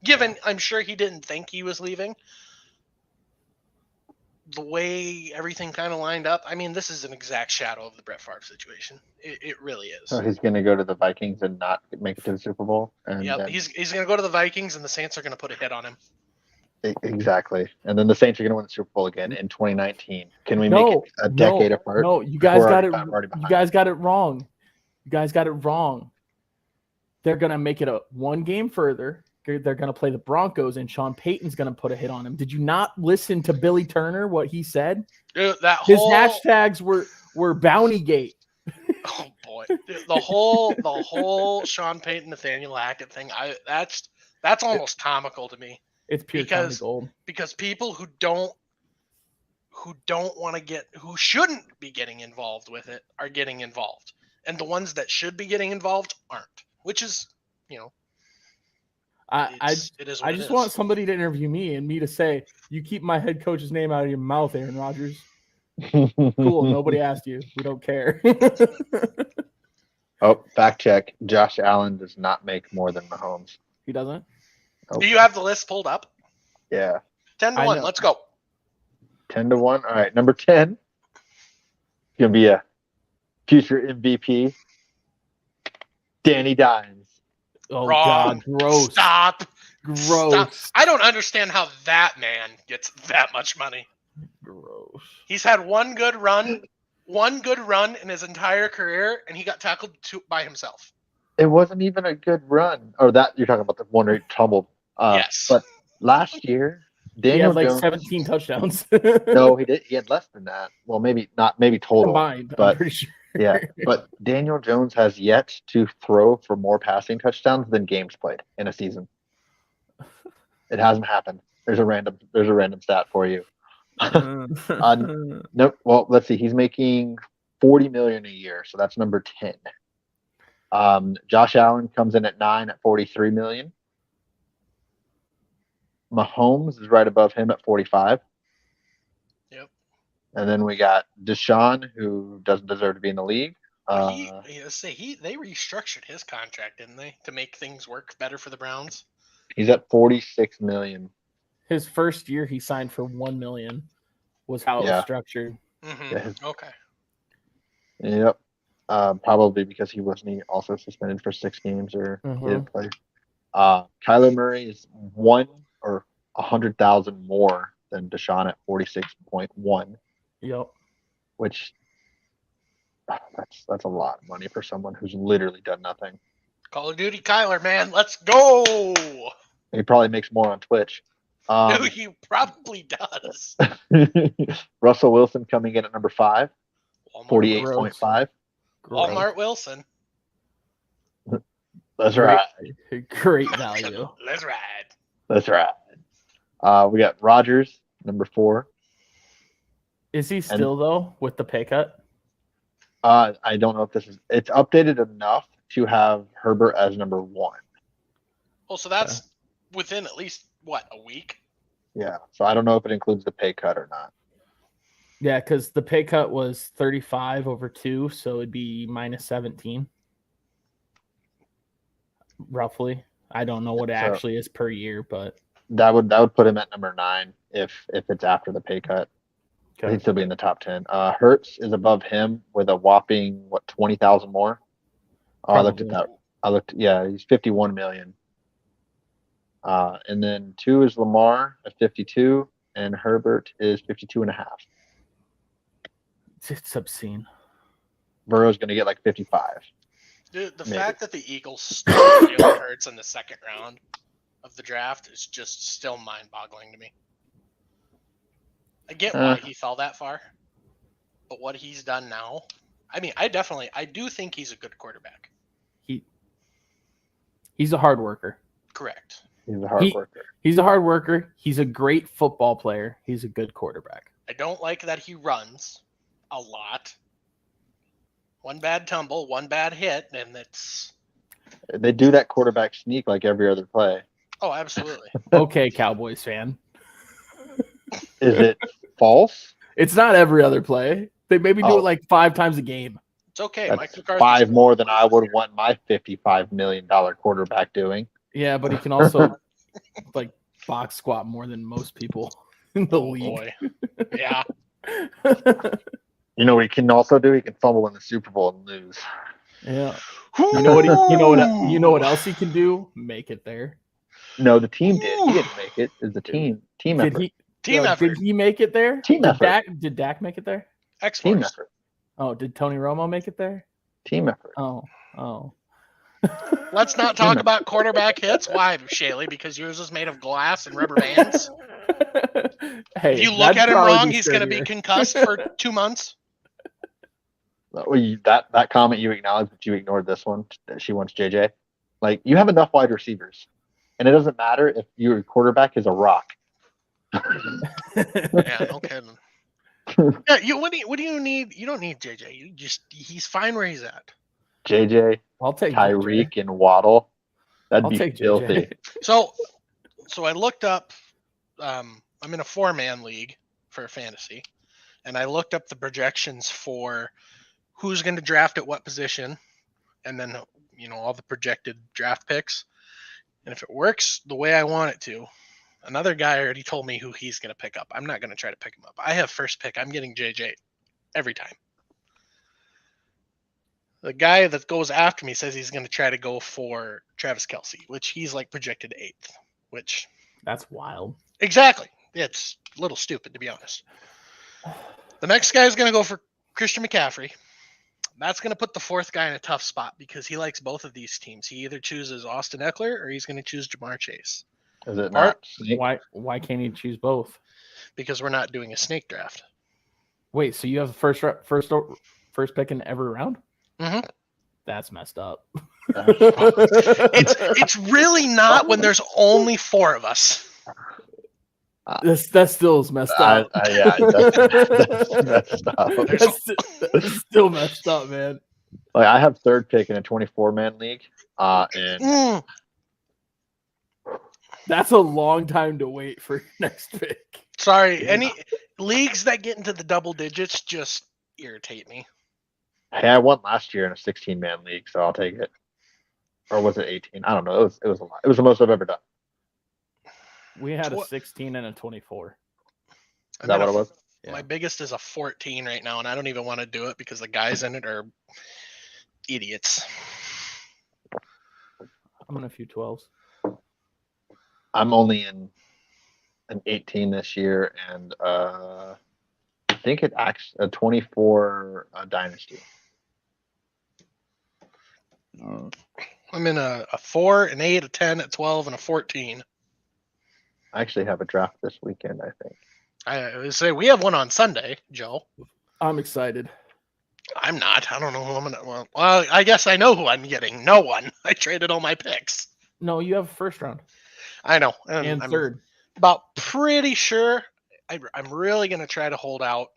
Given, I'm sure he didn't think he was leaving. The way everything kind of lined up, I mean, this is an exact shadow of the Brett Favre situation. It really is. So he's going to go to the Vikings and not make it to the Super Bowl. And he's going to go to the Vikings, and the Saints are going to put a hit on him. Exactly. And then the Saints are going to win the Super Bowl again in 2019. Can we make it a decade apart? No, you guys got it. You guys got it wrong. You guys got it wrong. They're going to make it a 1 game further. They're going to play the Broncos, and Sean Payton's going to put a hit on him. Did you not listen to Billy Turner, what he said? Dude, his hashtags were Bountygate. Oh boy, dude, the whole Sean Payton Nathaniel Hackett thing. That's almost comical to me. It's pure comedy gold. Because people who don't who don't want to who shouldn't be getting involved with it are getting involved. And the ones that should be getting involved aren't, which is, I it is I what it just is. want somebody to interview me and me to say, you keep my head coach's name out of your mouth, Aaron Rodgers. Cool. Nobody asked you. We don't care. Oh, fact check. Josh Allen does not make more than Mahomes. He doesn't. Do you have the list pulled up? Yeah. 10-1. know. Let's go. 10-1. All right. Number 10. Gonna be a future MVP. Danny Dimes. Oh Wrong. God, gross. Stop. Gross. I don't understand how that man gets that much money. Gross. He's had one good run in his entire career, and he got tackled by himself. It wasn't even a good run. Or that you're talking about the one where he tumbled. Yes. But last year, He Daniel had like Jones. 17 touchdowns. No, he did. He had less than that. Well, maybe not. Maybe total. Combined, I'm But pretty sure. yeah, but Daniel Jones has yet to throw for more passing touchdowns than games played in a season. It hasn't happened. There's a random stat for you. Nope. Well, let's see. He's making $40 million a year, so that's number 10. Josh Allen comes in at 9 at $43 million. Mahomes is right above him at 45. Yep. And then we got Deshaun, who doesn't deserve to be in the league. They restructured his contract, didn't they, to make things work better for the Browns? He's at $46 million. His first year, he signed for $1 million. Was how it was structured. Mm-hmm. Yeah. Okay. Yep. Probably because he wasn't also suspended for 6 games or he didn't play. Kyler Murray is 100,000 more than Deshaun at 46.1. Yep. Which that's a lot of money for someone who's literally done nothing. Call of Duty Kyler, man, let's go. He probably makes more on Twitch. He probably does. Russell Wilson coming in at number 5, 48.5. Walmart Wilson. That's right. Great value. Let's ride. That's right. We got Rodgers, number 4. Is he still though with the pay cut? I don't know if it's updated enough to have Herbert as number 1. Well, so that's within at least a week? Yeah. So I don't know if it includes the pay cut or not. Yeah, because the pay cut was 35 over 2, so it'd be minus 17. Roughly. I don't know what it actually is per year, but that would put him at number 9 if it's after the pay cut. Okay. He'd still be in the top 10. Hurts is above him with a whopping 20,000 more. I looked at that. He's 51 million. And then 2 is Lamar at 52, and Herbert is 52.5. It's obscene. Burrow's going to get like 55. Dude, the fact that the Eagles stole Jalen Hurts in the second round of the draft is just still mind-boggling to me. I get why he fell that far, but what he's done now, I mean, I do think he's a good quarterback. He's a hard worker. Correct. He's a hard worker. He's a hard worker. He's a great football player. He's a good quarterback. I don't like that he runs a lot. One bad tumble, one bad hit, and they do that quarterback sneak like every other play. Oh, absolutely. Okay, Cowboys fan. Is it false? It's not every other play. They maybe do it like 5 times a game. It's okay. That's 5 more than I would want my $55 million quarterback doing. Yeah, but he can also like box squat more than most people in the league. Boy. Yeah. You know what he can also do? He can fumble in the Super Bowl and lose. Yeah. You know what else he can do? Make it there. No, the team did. He didn't make it. It's the team effort. Did he make it there? Team effort. Did Dak make it there? Team effort. Oh, did Tony Romo make it there? Team effort. Oh. Let's not talk about quarterback hits. Why, Shaley? Because yours is made of glass and rubber bands. Hey, if you look at him wrong, he's going to be concussed for 2 months. That comment you acknowledged, but you ignored this one. That she wants JJ. Like, you have enough wide receivers, and it doesn't matter if your quarterback is a rock. Yeah, no kidding. Yeah, what do you need? You don't need JJ. He's fine where he's at. JJ, I'll take JJ. Tyreek, and Waddle. That'd I'll be take filthy. JJ. So I looked up. I'm in a 4-man league for fantasy, and I looked up the projections for who's going to draft at what position, and then all the projected draft picks. And if it works the way I want it to, another guy already told me who he's going to pick up. I'm not going to try to pick him up. I have first pick. I'm getting JJ every time. The guy that goes after me says he's going to try to go for Travis Kelce, which he's like projected 8th, which That's wild. exactly. It's a little stupid, to be honest. The next guy is going to go for Christian McCaffrey. That's going to put the 4th guy in a tough spot because he likes both of these teams. He either chooses Austin Eckler or he's going to choose Jamar Chase. Is it not? Snake? Why can't he choose both? Because we're not doing a snake draft. Wait, so you have the first pick in every round? Mm-hmm. That's messed up. It's really not when there's only 4 of us. That still is messed up. Yeah, that's messed up. That's still messed up, man. Like I have third pick in a 24-man league, and that's a long time to wait for your next pick. Sorry, any leagues that get into the double digits just irritate me. Hey, I won last year in a 16-man league, so I'll take it. Or was it 18? I don't know. It was a lot. It was the most I've ever done. We had a 16 and a 24. Is that what it was? My biggest is a 14 right now, and I don't even want to do it because the guys in it are idiots. I'm in a few 12s. I'm only in an 18 this year, and I think it acts a 24 dynasty. I'm in a 4, an 8, a 10, a 12, and a 14. I actually have a draft this weekend, I think. I would say we have one on Sunday, Joe. I'm excited. I'm not. I don't know who I'm gonna. Well, I guess I know who I'm getting. No one. I traded all my picks. No, you have first round. I know. And I'm third. About pretty sure. I'm really gonna try to hold out.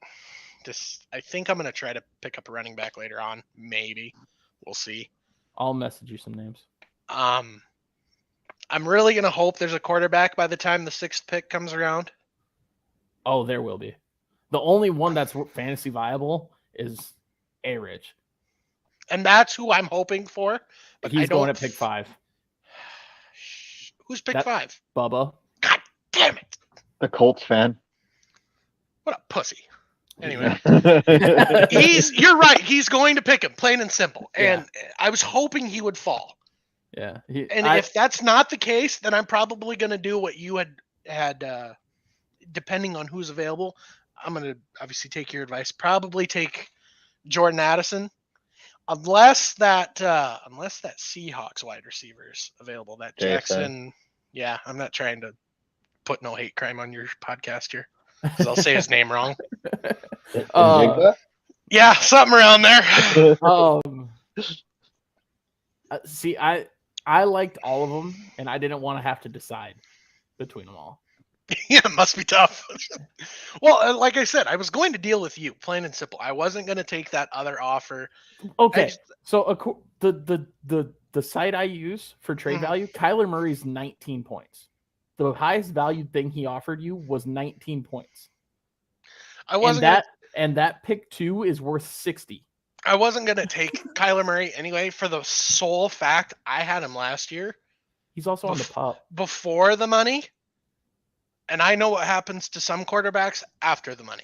I think I'm gonna try to pick up a running back later on. Maybe. We'll see. I'll message you some names. I'm really gonna hope there's a quarterback by the time the 6th pick comes around. Oh, there will be. The only one that's fantasy viable is A-Rich. And that's who I'm hoping for. But he's going at pick 5. Who's pick 5? Bubba. God damn it. The Colts fan. What a pussy. Anyway. You're right. He's going to pick him, plain and simple. And I was hoping he would fall. Yeah. If that's not the case, then I'm probably going to do what you had depending on who's available. I'm going to obviously take your advice. Probably take Jordan Addison, unless that Seahawks wide receiver is available. That Jackson. Yeah, I'm not trying to put no hate crime on your podcast here, because I'll say his name wrong. Yeah, something around there. See, I liked all of them, and I didn't want to have to decide between them all. Yeah, it must be tough. Well, like I said, I was going to deal with you, plain and simple. I wasn't going to take that other offer. Okay, so the site I use for trade value, Kyler Murray's 19 points. The highest valued thing he offered you was 19 points. That pick 2 is worth 60. I wasn't going to take Kyler Murray anyway for the sole fact I had him last year. He's also on the pup. Before the money. And I know what happens to some quarterbacks after the money.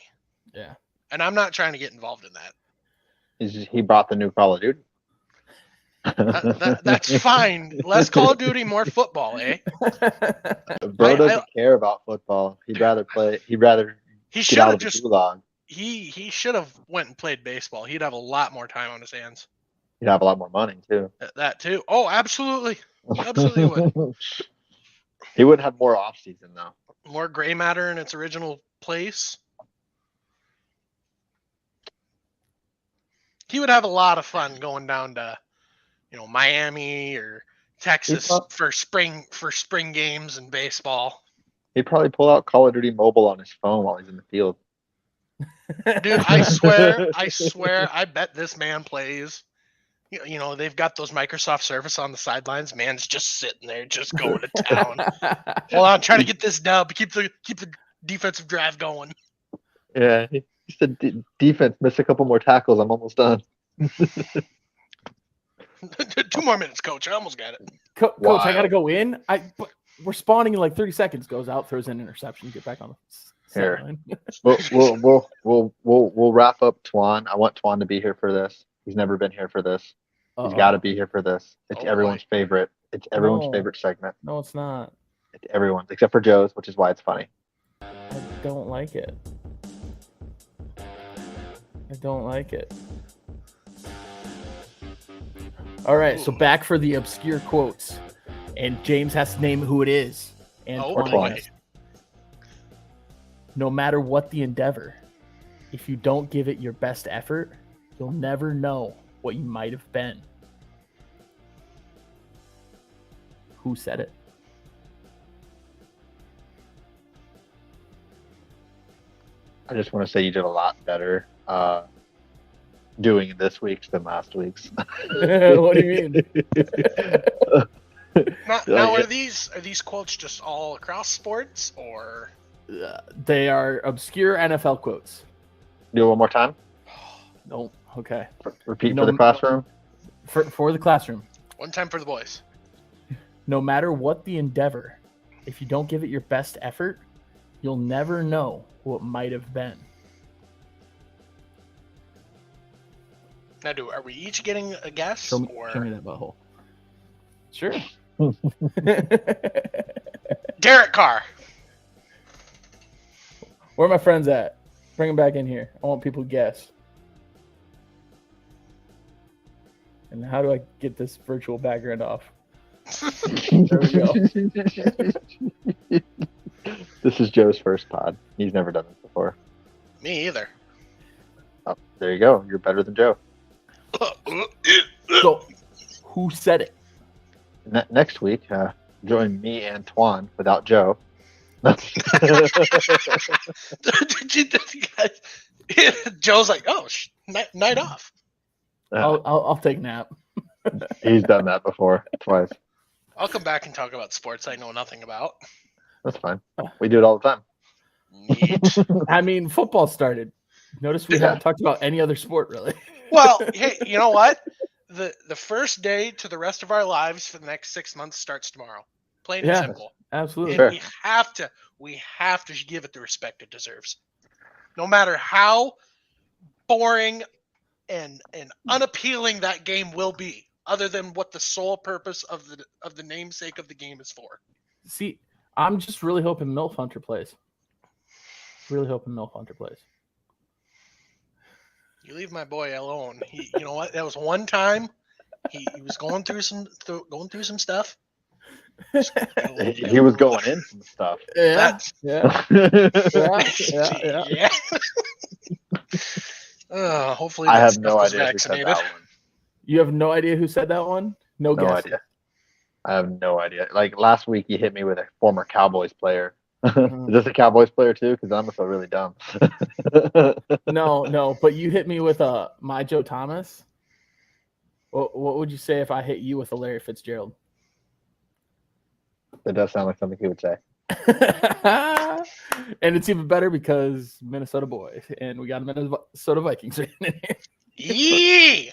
Yeah. And I'm not trying to get involved in that. He brought the new Call of Duty. That's fine. Less Call of Duty, more football, eh? Bro doesn't care about football. He'd rather He should have just gulag. He should have went and played baseball. He'd have a lot more time on his hands. He'd have a lot more money too. That too. Oh, absolutely. Absolutely would. He would have more off season though. More gray matter in its original place. He would have a lot of fun going down to, Miami or Texas for spring games and baseball. He'd probably pull out Call of Duty Mobile on his phone while he's in the field. Dude, I swear, I bet this man plays. You know, they've got those Microsoft Surface on the sidelines. Man's just sitting there, just going to town. Hold on, trying to get this dub. Keep the defensive drive going. Yeah, he said defense, miss a couple more tackles. I'm almost done. 2 more minutes, coach. I almost got it. Coach, I got to go in. But we're spawning in like 30 seconds. Goes out, throws an interception. Get back on the sideline. We'll wrap up Twan. I want Twan to be here for this. He's never been here for this. He's got to be here for this. It's everyone's favorite. It's everyone's favorite segment. No, it's not. It's everyone's, except for Joe's, which is why it's funny. I don't like it. All right, so back for the obscure quotes, and James has to name who it is. And no matter what the endeavor, if you don't give it your best effort, you'll never know what you might have been. Who said it? I just want to say you did a lot better doing this week's than last week's. What do you mean? Now are these quotes just all across sports, or they are obscure NFL quotes? Do it one more time. No. Okay. Repeat for the classroom. For the classroom. One time for the boys. No matter what the endeavor, if you don't give it your best effort, you'll never know what might have been. Now, are we each getting a guess? Show me that butthole. Sure. Derek Carr. Where are my friends at? Bring them back in here. I want people to guess. And how do I get this virtual background off? There we go. This is Joe's first pod. He's never done this before. Me either. Oh, there you go. You're better than Joe. So, who said it? Next week, join me and Twan without Joe. Joe's like, oh, night off. I'll take a nap. He's done that before, twice. I'll come back and talk about sports I know nothing about. That's fine. We do it all the time. Neat. I mean, football started. Notice we haven't talked about any other sport, really. Well, hey, you know what? The first day to the rest of our lives for the next 6 months starts tomorrow. Plain and simple. Absolutely. And we have to give it the respect it deserves. No matter how boring and unappealing that game will be, other than what the sole purpose of the namesake of the game is for. See, I'm just really hoping MILF Hunter plays. You leave my boy alone. You know what? That was one time he was going through some stuff. He was going in some stuff. Yeah. Hopefully, I have no idea who said that one. You have no idea who said that one? No guess. Idea. I have no idea. Like last week, you hit me with a former Cowboys player. Is this a Cowboys player too? Because I'm gonna feel really dumb. No. But you hit me with my Joe Thomas. What would you say if I hit you with a Larry Fitzgerald? That does sound like something he would say. And it's even better because Minnesota boys, and we got a Minnesota Vikings in here. Yee!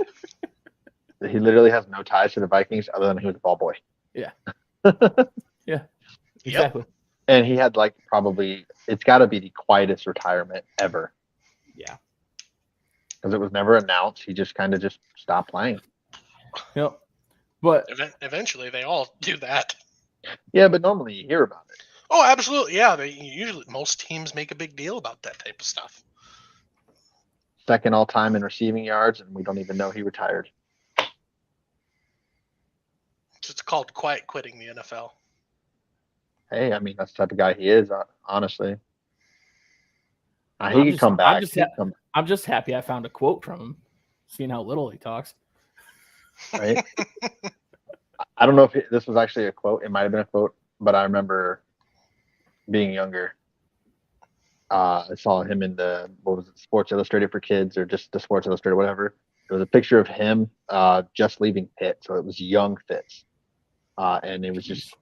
He literally has no ties to the Vikings other than he was a ball boy. Yeah. Yeah. Exactly. Yep. And he had it's got to be the quietest retirement ever. Yeah. Because it was never announced. He just kind of just stopped playing. Yep. But eventually they all do that. Yeah, but normally you hear about it. Oh, absolutely. Yeah. Most teams make a big deal about that type of stuff. Second all time in receiving yards, and we don't even know he retired. It's called quiet quitting the NFL. Hey, I mean, that's the type of guy he is, honestly. He could come back. I'm just happy I found a quote from him, seeing how little he talks. Right? I don't know if this was actually a quote. It might have been a quote, but I remember being younger I saw him in the what was it, Sports Illustrated for Kids or just the Sports Illustrated, whatever. There was a picture of him just leaving Pitt, so it was young Fitz, and it was just Jeez.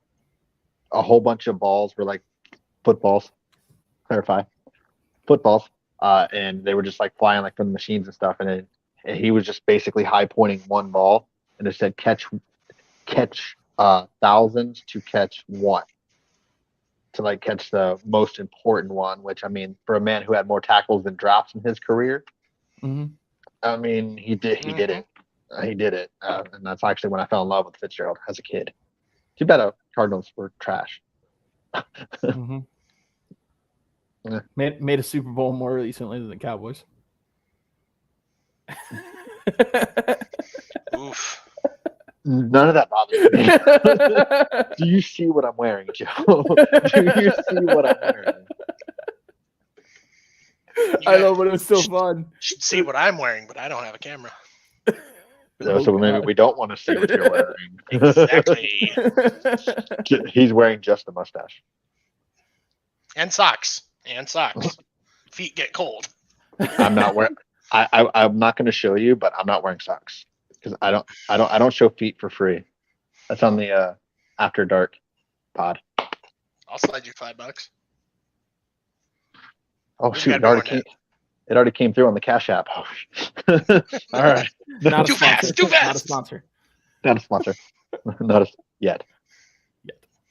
a whole bunch of balls were like footballs. Clarify, footballs, and they were just like flying like from the machines and stuff, and he was just basically high pointing one ball, and it said catch thousands to catch one. To like catch the most important one, which I mean, for a man who had more tackles than drops in his career, Mm-hmm. I mean, he did it. He did it, and that's actually when I fell in love with Fitzgerald as a kid. Too bad Cardinals were trash. Mm-hmm. Yeah. Made a Super Bowl more recently than the Cowboys. Oof. None of that bothers me. Do you see what I'm wearing, Joe? Do you see what I'm wearing? I know, but it was still fun. You should see what I'm wearing, but I don't have a camera. So maybe we don't want to see what you're wearing. Exactly. He's wearing just a mustache. And socks. And socks. Feet get cold. I'm not wearing. I'm not going to show you, but I'm not wearing socks because I don't show feet for free. That's on the After Dark pod. I'll slide you $5. Oh We've shoot! got more It already came through on the Cash App. All right. Not a Too sponsor. fast, too fast. Not a sponsor. Not a sponsor. Not a, yet.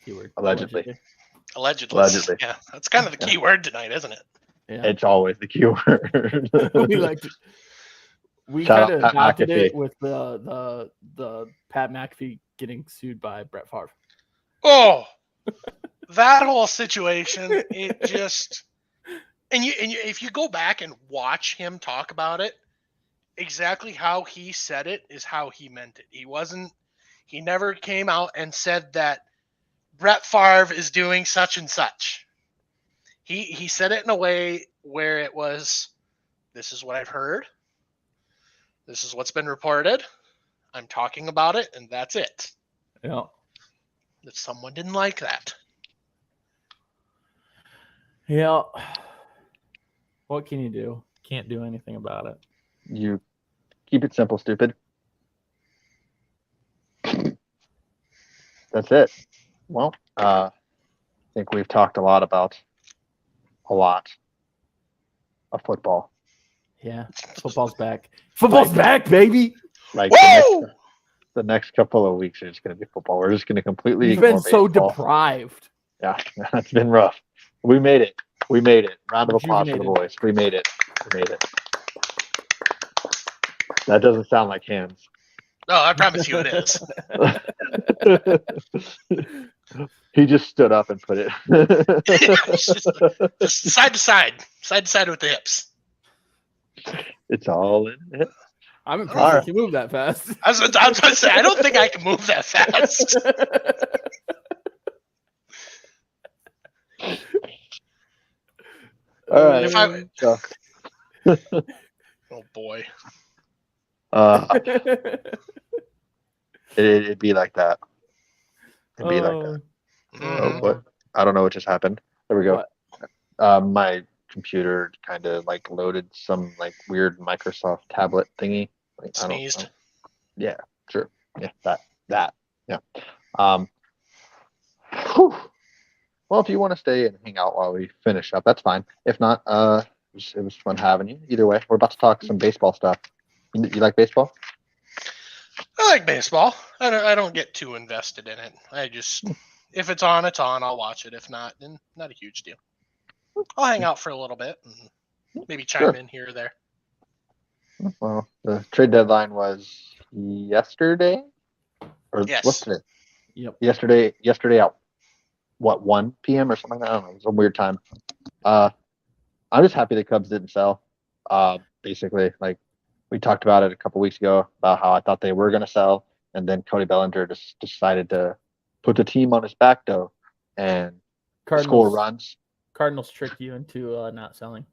Keyword. Allegedly. Allegedly. Yeah, that's kind of the key word tonight, isn't it? Yeah. It's always the keyword. We like to. We Shout kind of out Pat adopted McAfee. it with the Pat McAfee getting sued by Brett Favre. Oh, that whole situation, it just and you if you go back and watch him talk about it, exactly how he said it is how he meant it. He never came out and said that Brett Favre is doing such and such. He said it in a way where it was, this is what I've heard. This is what's been reported. I'm talking about it, and that's it. Yeah. If someone didn't like that. Yeah. What can you do? Can't do anything about it. You keep it simple, stupid. That's it. Well, I think we've talked a lot of football. Yeah. Football's back. Football's back, baby. Like Woo! the next couple of weeks are just going to be football. We're just going to completely We've ignore been so baseball. deprived. Yeah, it's been rough. We made it. Round of applause for the Rejuvenated. boys. We made it. That doesn't sound like hands. No, I promise you it is. He just stood up and put it. just side to side with the hips. It's all in it. I'm impressed you moved that fast. I was about to say, I don't think I can move that fast. All right. Oh boy. It'd be like that. It'd be like that. Oh, what? I don't know what just happened. There we go. My computer kind of like loaded some like weird Microsoft tablet thingy. Like, Sneezed. Yeah, sure. Yeah, that. Yeah. Whew. Well, if you want to stay and hang out while we finish up, that's fine. If not, it was fun having you. Either way, we're about to talk some baseball stuff. You like baseball? I like baseball. I don't get too invested in it. I just, if it's on, it's on. I'll watch it. If not, then not a huge deal. I'll hang out for a little bit and maybe chime in here or there. Well, the trade deadline was yesterday, or Yes. what's today? Yep. Yesterday at what 1 p.m. or something like that. I don't know. It was a weird time. I'm just happy the Cubs didn't sell. Basically, like we talked about it a couple weeks ago about how I thought they were going to sell, and then Cody Bellinger just decided to put the team on his back though and score runs. Cardinals tricked you into not selling.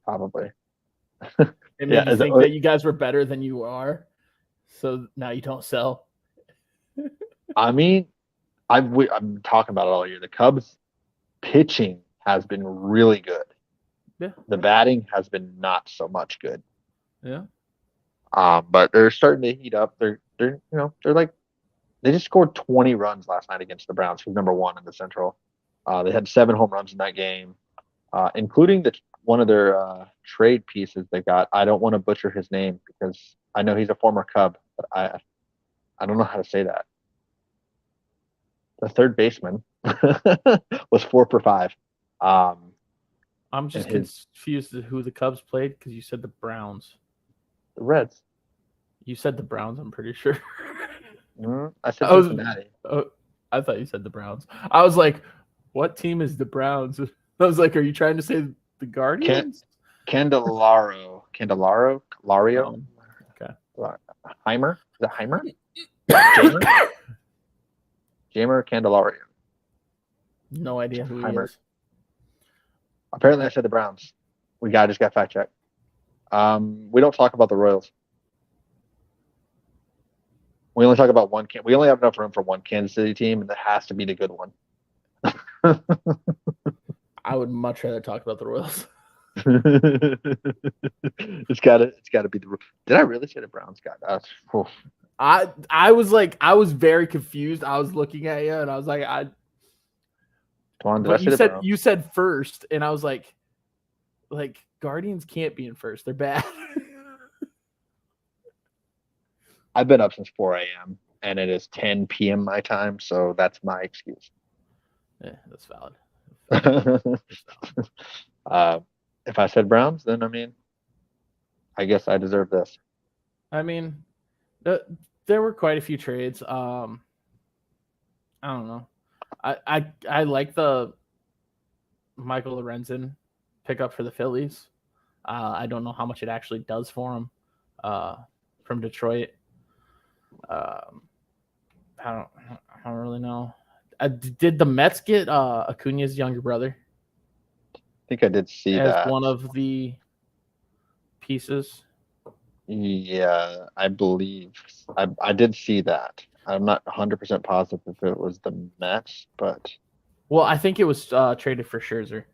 Probably. It made you think that you guys were better than you are, so now you don't sell. I mean, I'm talking about it all year. The Cubs pitching has been really good. Yeah. The batting has been not so much good. Yeah. But they're starting to heat up. They're they just scored 20 runs last night against the Browns, who's number 1 in the Central. They had 7 home runs in that game, including one of their trade pieces they got. I don't want to butcher his name because I know he's a former Cub, but I don't know how to say that. The third baseman was 4 for 5. I'm just and confused as who the Cubs played because you said the Browns. The Reds. You said the Browns, I'm pretty sure. I said I was- Cincinnati. I thought you said the Browns. I was like, what team is the Browns? I was like, are you trying to say the Guardians? Candelario. Lario? Okay. Heimer? Is it Heimer? Jamer? Jamer Candelario. No idea who he Heimer. is. Apparently I said the Browns. Just got fact checked. We don't talk about the Royals. We only talk about one. We only have enough room for one Kansas City team, and that has to be the good one. I would much rather talk about the Royals. It's gotta be the. Did I really say the Browns got that? I was very confused. I was looking at you and I was like, but you said first, and I was like Guardians can't be in first. They're bad. I've been up since 4 a.m. and it is 10 p.m. my time, so that's my excuse. Yeah, that's valid. If I said Browns, then I guess I deserve this. I mean, there were quite a few trades. I don't know. I like the Michael Lorenzen pickup for the Phillies. I don't know how much it actually does for him from Detroit. I don't really know. Did the Mets get Acuna's younger brother? I think I did see as that. One of the pieces. Yeah, I believe I did see that. I'm not 100% positive if it was the Mets, but well, I think it was traded for Scherzer.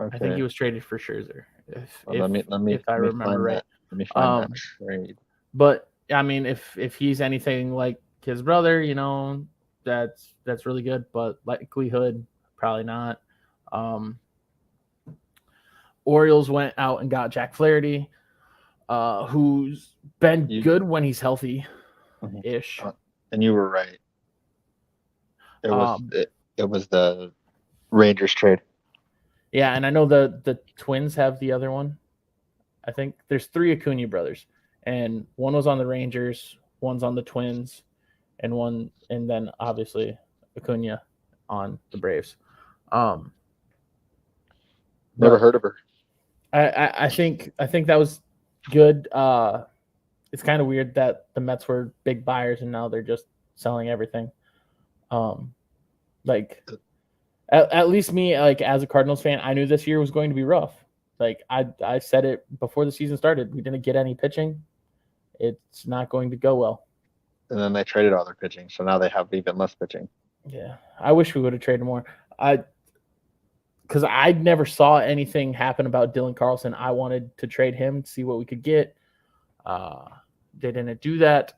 okay. I think he was traded for Scherzer. If I remember right. Let me find that trade. But I mean, if he's anything like his brother, that's really good. But likelihood, probably not. Orioles went out and got Jack Flaherty, who's been good when he's healthy-ish. And you were right. It was the Rangers trade. Yeah, and I know the Twins have the other one. I think there's 3 Acuna brothers, and one was on the Rangers, one's on the Twins, and then obviously Acuna on the Braves. Never heard of her. I think that was good. It's kind of weird that the Mets were big buyers and now they're just selling everything. At least me, like as a Cardinals fan, I knew this year was going to be rough. Like I said it before the season started. We didn't get any pitching. It's not going to go well. And then they traded all their pitching, so now they have even less pitching. Yeah, I wish we would have traded more. Because I never saw anything happen about Dylan Carlson. I wanted to trade him, see what we could get. They didn't do that.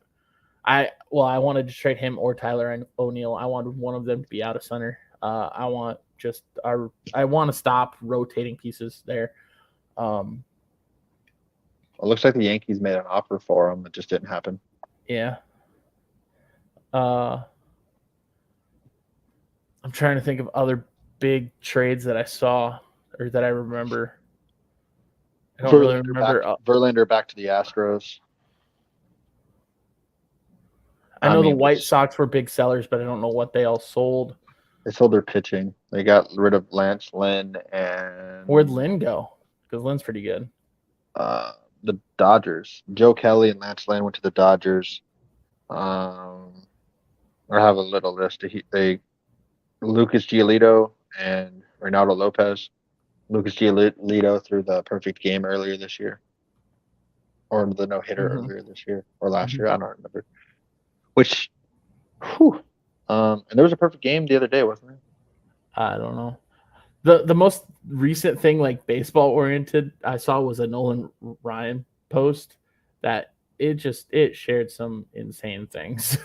I wanted to trade him or Tyler O'Neill. I wanted one of them to be out of center. I want to stop rotating pieces there. It looks like the Yankees made an offer for him. It just didn't happen. Yeah. I'm trying to think of other big trades that I saw or that I remember. I don't really remember. Verlander back to the Astros. I know the White Sox were big sellers, but I don't know what they all sold. They sold their pitching. They got rid of Lance Lynn and. Where'd Lynn go? Because Lynn's pretty good. The Dodgers. Joe Kelly and Lance Lynn went to the Dodgers. I have a little list. Lucas Giolito and Reynaldo Lopez. Lucas Giolito threw the perfect game earlier this year, or the no-hitter earlier this year, or last year. I don't remember. And there was a perfect game the other day, wasn't there? I don't know. The most recent thing like baseball oriented I saw was a Nolan Ryan post that it shared some insane things.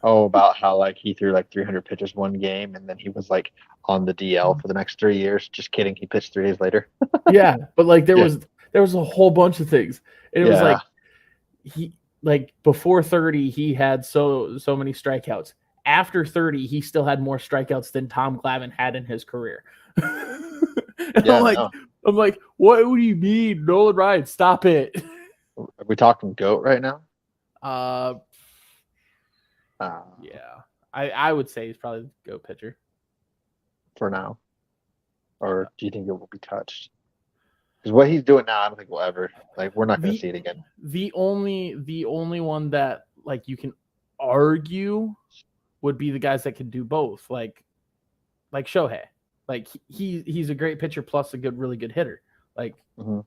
Oh, about how like he threw like 300 pitches one game, and then he was like on the DL for the next 3 years. Just kidding. He pitched 3 days later. Yeah, but like Yeah. there was a whole bunch of things. And it was Yeah. like he like before 30 he had so many strikeouts. After 30 he still had more strikeouts than Tom Glavine had in his career. And Yeah. No. I'm like, what do you mean, Nolan Ryan? Stop it. Are we talking GOAT right now? Uh, Uh, yeah, I would say he's probably the go pitcher. for now, or do you think it will be touched? Because what he's doing now, I don't think we'll ever like. We're not going to see it again. The only one that like you can argue would be the guys that can do both, like Shohei. Like he's a great pitcher plus a really good hitter. Like Mhm.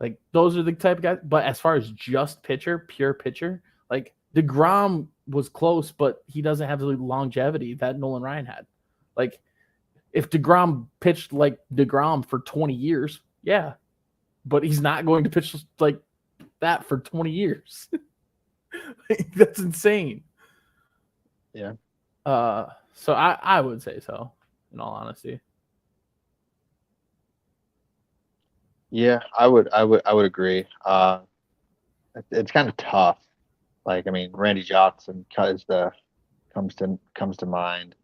like those are the type of guys. But as far as just pure pitcher, like DeGrom was close, but he doesn't have the longevity that Nolan Ryan had. Like if DeGrom pitched like DeGrom for 20 years, yeah, but he's not going to pitch like that for 20 years. Like, that's insane. Yeah. So I would say so, in all honesty. Yeah, I would agree. It's kind of tough. Like, I mean, Randy Johnson comes to mind.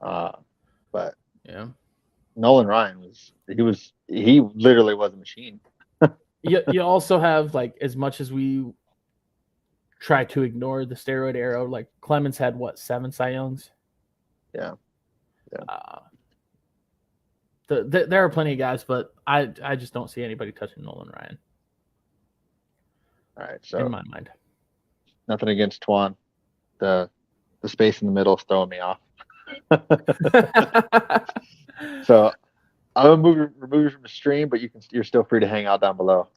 But Yeah. Nolan Ryan he literally was a machine. You also have like as much as we try to ignore the steroid era, like Clemens had what 7 Cy Youngs. Yeah. There are plenty of guys, but I just don't see anybody touching Nolan Ryan. All right, so in my mind. Nothing against Twan. The space in the middle is throwing me off. So I'm gonna remove you from the stream, but you're still free to hang out down below.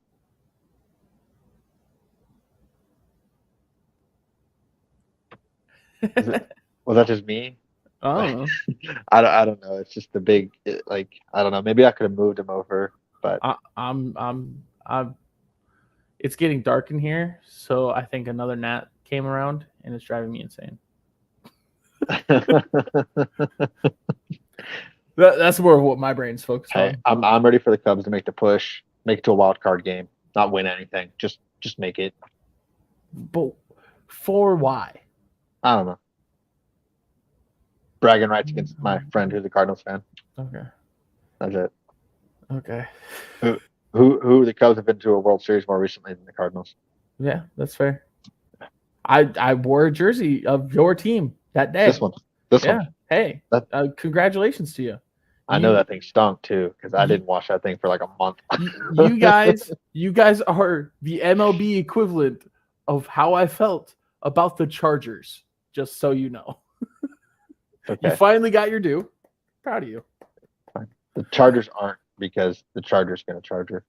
Was that just me? Oh, I don't know. It's just the big like I don't know. Maybe I could have moved him over, but I'm. It's getting dark in here, so I think another gnat came around and it's driving me insane. That's more of what my brain's focused on. I'm ready for the Cubs to make the push, make it to a wild card game, not win anything, just make it. But for why? I don't know. Bragging rights against my friend who's a Cardinals fan. Okay. That's it. Okay. Who the Cubs have been to a World Series more recently than the Cardinals? Yeah, that's fair. I wore a jersey of your team that day. This one. Hey, congratulations to you. I know that thing stunk too because I didn't wash that thing for like a month. you guys are the MLB equivalent of how I felt about the Chargers. Just so you know. Okay. You finally got your due. Proud of you. The Chargers aren't because the Chargers going to Charger.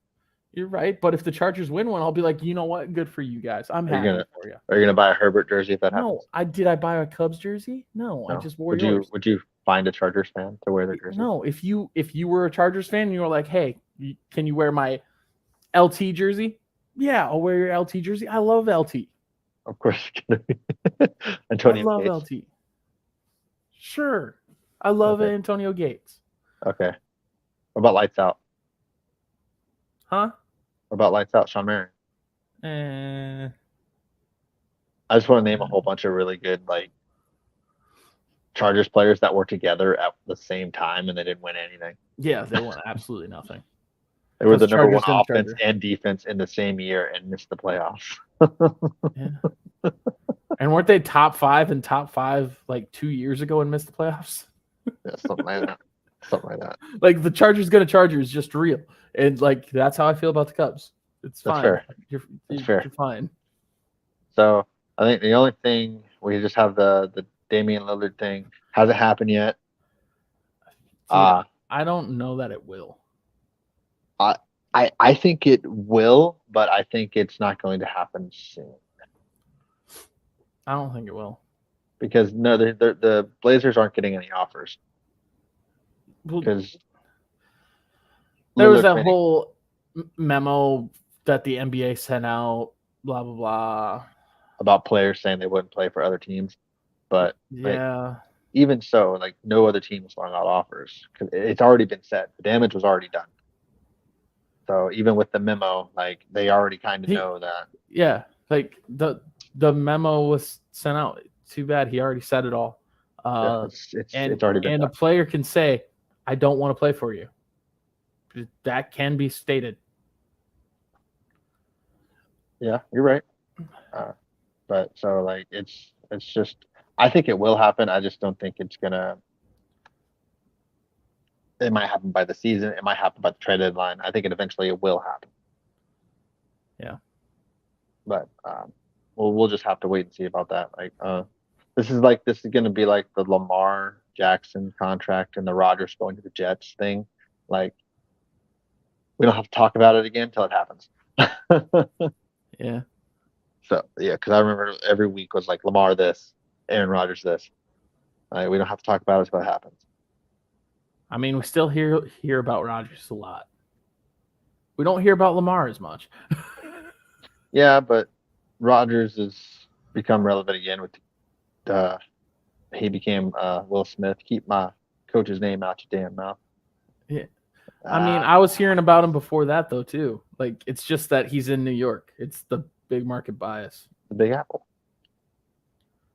You're right, but if the Chargers win one, I'll be like, you know what? Good for you guys. I'm happy for you. Are you going to buy a Herbert jersey if that happens? No, did I buy a Cubs jersey? No, I just wore yours. Would you find a Chargers fan to wear their jersey? No, if you were a Chargers fan and you were like, hey, can you wear my LT jersey? Yeah, I'll wear your LT jersey. I love LT. Of course, it's going to be Antonio. I love LT. Sure, I love Antonio Gates. Okay. What about Lights Out? Huh? What about Lights Out, Sean Marion? I just want to name a whole bunch of really good like Chargers players that were together at the same time and they didn't win anything. Yeah, they won absolutely nothing. They were the number one offense and defense in the same year and missed the playoffs. Yeah. And weren't they top 5 and top 5 like 2 years ago and missed the playoffs? Yeah, something like that. Something like that. Like the Chargers gonna Charger is just real, and like that's how I feel about the Cubs. It's fine. Fair. That's fair. You're fine. So I think the only thing we just have the Damian Lillard thing hasn't happened yet. I don't know that it will. I think it will, but I think it's not going to happen soon. I don't think it will. Because no, the Blazers aren't getting any offers. Well, because there was that whole memo that the NBA sent out, blah blah blah. about players saying they wouldn't play for other teams, but like Yeah, even so, like no other team was throwing out offers because it's already been said. The damage was already done. So even with the memo, like they already kind of know that. yeah, like the memo was sent out. Too bad he already said it all. Yeah, it's already been and done. a player can say, "I don't want to play for you." That can be stated. Yeah, you're right. But so like it's just I think it will happen. I just don't think it's gonna. It might happen by the season. It might happen by the trade deadline. I think it will happen. Yeah. But we'll just have to wait and see about that. Like this is gonna be like the Lamar Jackson contract and the Rodgers going to the Jets thing. Like we don't have to talk about it again until it happens. Yeah. So yeah, because I remember every week was like Lamar this, Aaron Rodgers this. Like, we don't have to talk about it until it happens. I mean, we still hear about Rodgers a lot. We don't hear about Lamar as much. Yeah, but Rodgers has become relevant again with he became Will Smith. Keep my coach's name out your damn mouth. Yeah. I mean, I was hearing about him before that though too. Like it's just that he's in New York. It's the big market bias. The Big Apple.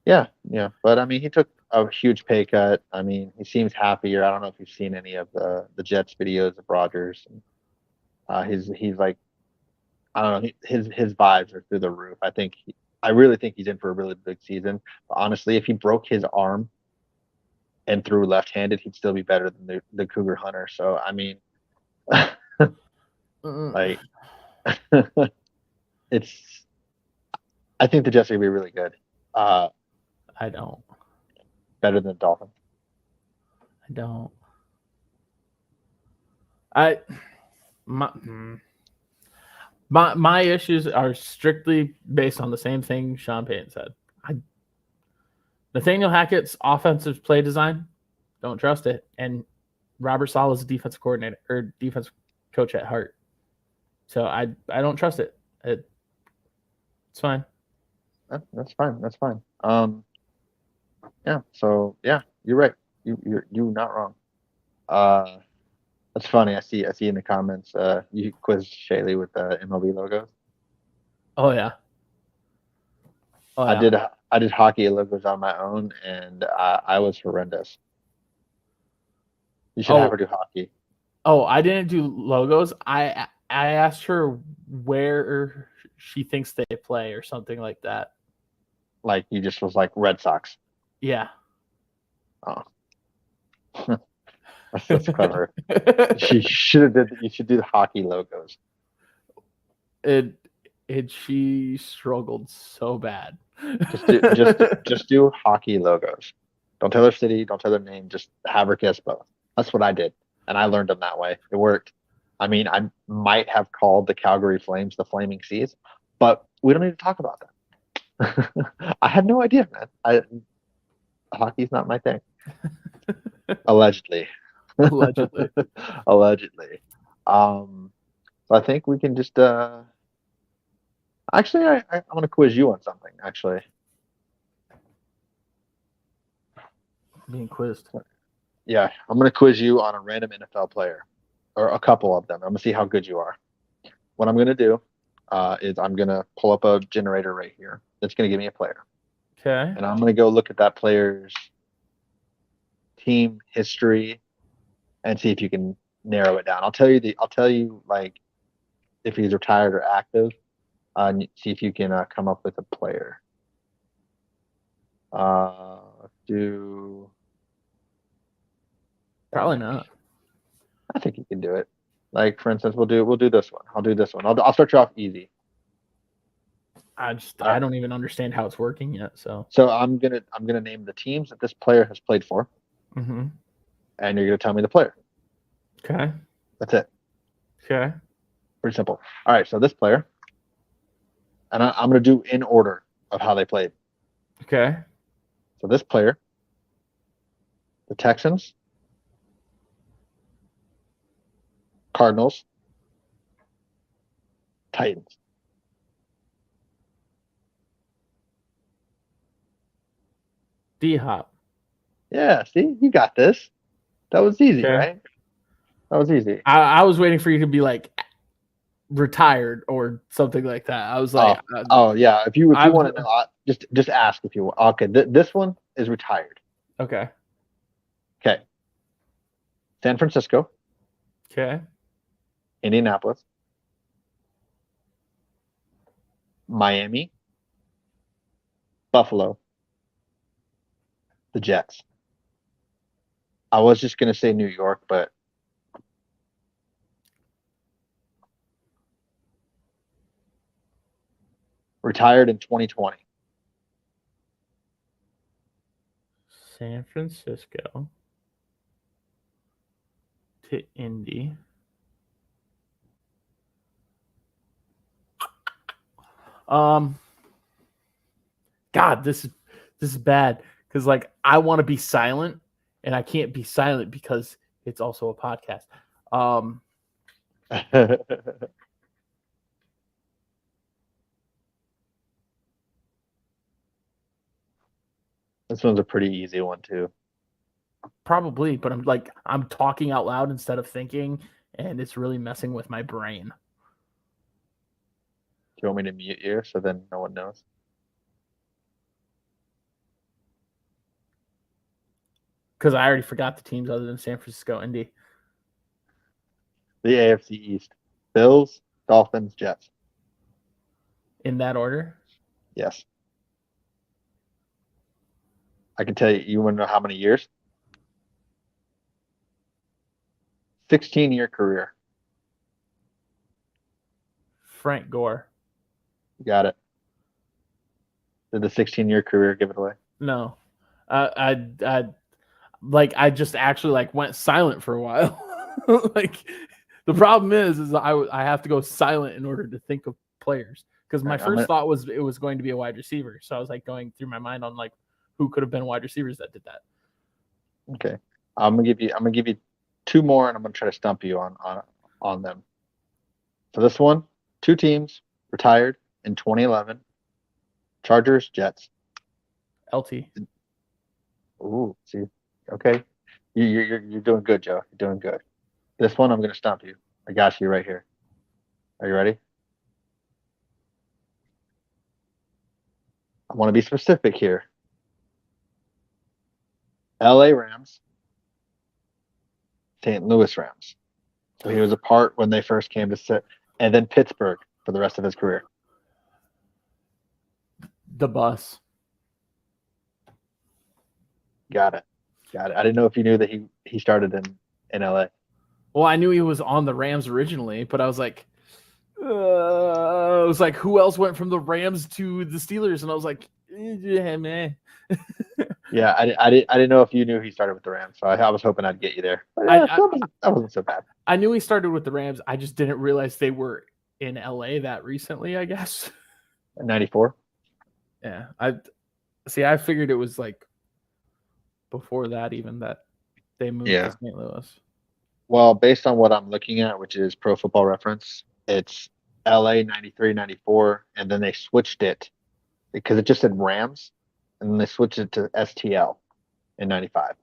Yeah, yeah, but I mean, he took a huge pay cut. I mean, he seems happier. I don't know if you've seen any of the Jets videos of Rodgers. He's like I don't know. His vibes are through the roof. I really think he's in for a really big season. But honestly, if he broke his arm and threw left-handed, he'd still be better than the Cougar Hunter. So I mean, like it's. I think the Jets are gonna be really good. I don't. Better than the Dolphins. I don't. I my my issues are strictly based on the same thing Sean Payton said. Nathaniel Hackett's offensive play design, don't trust it. And Robert Saleh is a defensive coordinator or defensive coach at heart. So I don't trust it. It's fine. That's fine. That's fine. Yeah. So yeah, you're right. You're not wrong. That's funny. I see in the comments. You quizzed Shaylee with the MLB logos. Oh yeah. Oh I yeah. did hockey logos on my own, and I was horrendous. You should have her do hockey. Oh, I didn't do logos. I asked her where she thinks they play or something like that. Like you just was like Red Sox. Yeah. Oh, that's clever. She should have did. You should do the hockey logos. She struggled so bad. Just do hockey logos. Don't tell her city. Don't tell her name. Just have her guess both. That's what I did, and I learned them that way. It worked. I mean, I might have called the Calgary Flames the Flaming Seas, but we don't need to talk about that. I had no idea, man. Hockey's not my thing. Allegedly. Allegedly. So I think we can just actually I want to quiz you on something, actually. Being quizzed. Yeah, I'm gonna quiz you on a random NFL player. Or a couple of them. I'm gonna see how good you are. What I'm gonna do is I'm gonna pull up a generator right here. That's gonna give me a player. Okay. And I'm gonna go look at that player's team history and see if you can narrow it down. I'll tell you like if he's retired or active. And see if you can come up with a player. Do Probably not. I think you can do it. Like for instance, we'll do this one. I'll do this one. I'll start you off easy. I don't even understand how it's working yet. So I'm gonna name the teams that this player has played for, and you're gonna tell me the player. Okay. That's it. Okay. Pretty simple. All right. So this player, and I'm gonna do in order of how they played. Okay. So this player, the Texans, Cardinals, Titans. D-Hop. Yeah, see, you got this. That was easy, Okay. right? That was easy. I was waiting for you to be like retired or something like that. I was like, Oh yeah. If you I've want to know, just ask if you want. Okay, this one is retired. okay. Okay. San Francisco, Okay. Indianapolis, Miami, Buffalo, the Jets. I was just gonna say New York, but retired in 2020. San Francisco to Indy. God, this is bad because like I want to be silent and I can't be silent because it's also a podcast. This one's a pretty easy one too. Probably, but I'm talking out loud instead of thinking, and it's really messing with my brain. Do you want me to mute you so then no one knows? Because I already forgot the teams other than San Francisco, Indy. The AFC East: Bills, Dolphins, Jets. In that order? Yes. I can tell you. You want to know how many years? 16-year career. Frank Gore. You got it. Did the 16-year career give it away? No. I just actually like went silent for a while. Like the problem is I have to go silent in order to think of players because my first thought was it was going to be a wide receiver. So I was like going through my mind on like who could have been wide receivers that did that. Okay. I'm gonna give you two more, and I'm gonna try to stump you on them. For this one, two teams retired in 2011: Chargers, Jets. LT. Ooh, see, okay, you're doing good, Joe. You're doing good. This one, I'm gonna stump you. I got you right here. Are you ready? I want to be specific here. L.A. Rams, St. Louis Rams. So he was a part when they first came to sit, and then Pittsburgh for the rest of his career. The bus. Got it. Got it. I didn't know if you knew that he started in LA. Well, I knew he was on the Rams originally, but I was like, who else went from the Rams to the Steelers? And I was like, yeah, man. Yeah, I didn't know if you knew he started with the Rams, so I was hoping I'd get you there. But yeah, that wasn't so bad. I knew he started with the Rams. I just didn't realize they were in LA that recently, I guess. 94. Yeah. I figured it was like before that even that they moved to St. Louis. Well, based on what I'm looking at, which is Pro Football Reference, it's LA 93, 94, and then they switched it because it just said Rams, and then they switched it to STL in 95.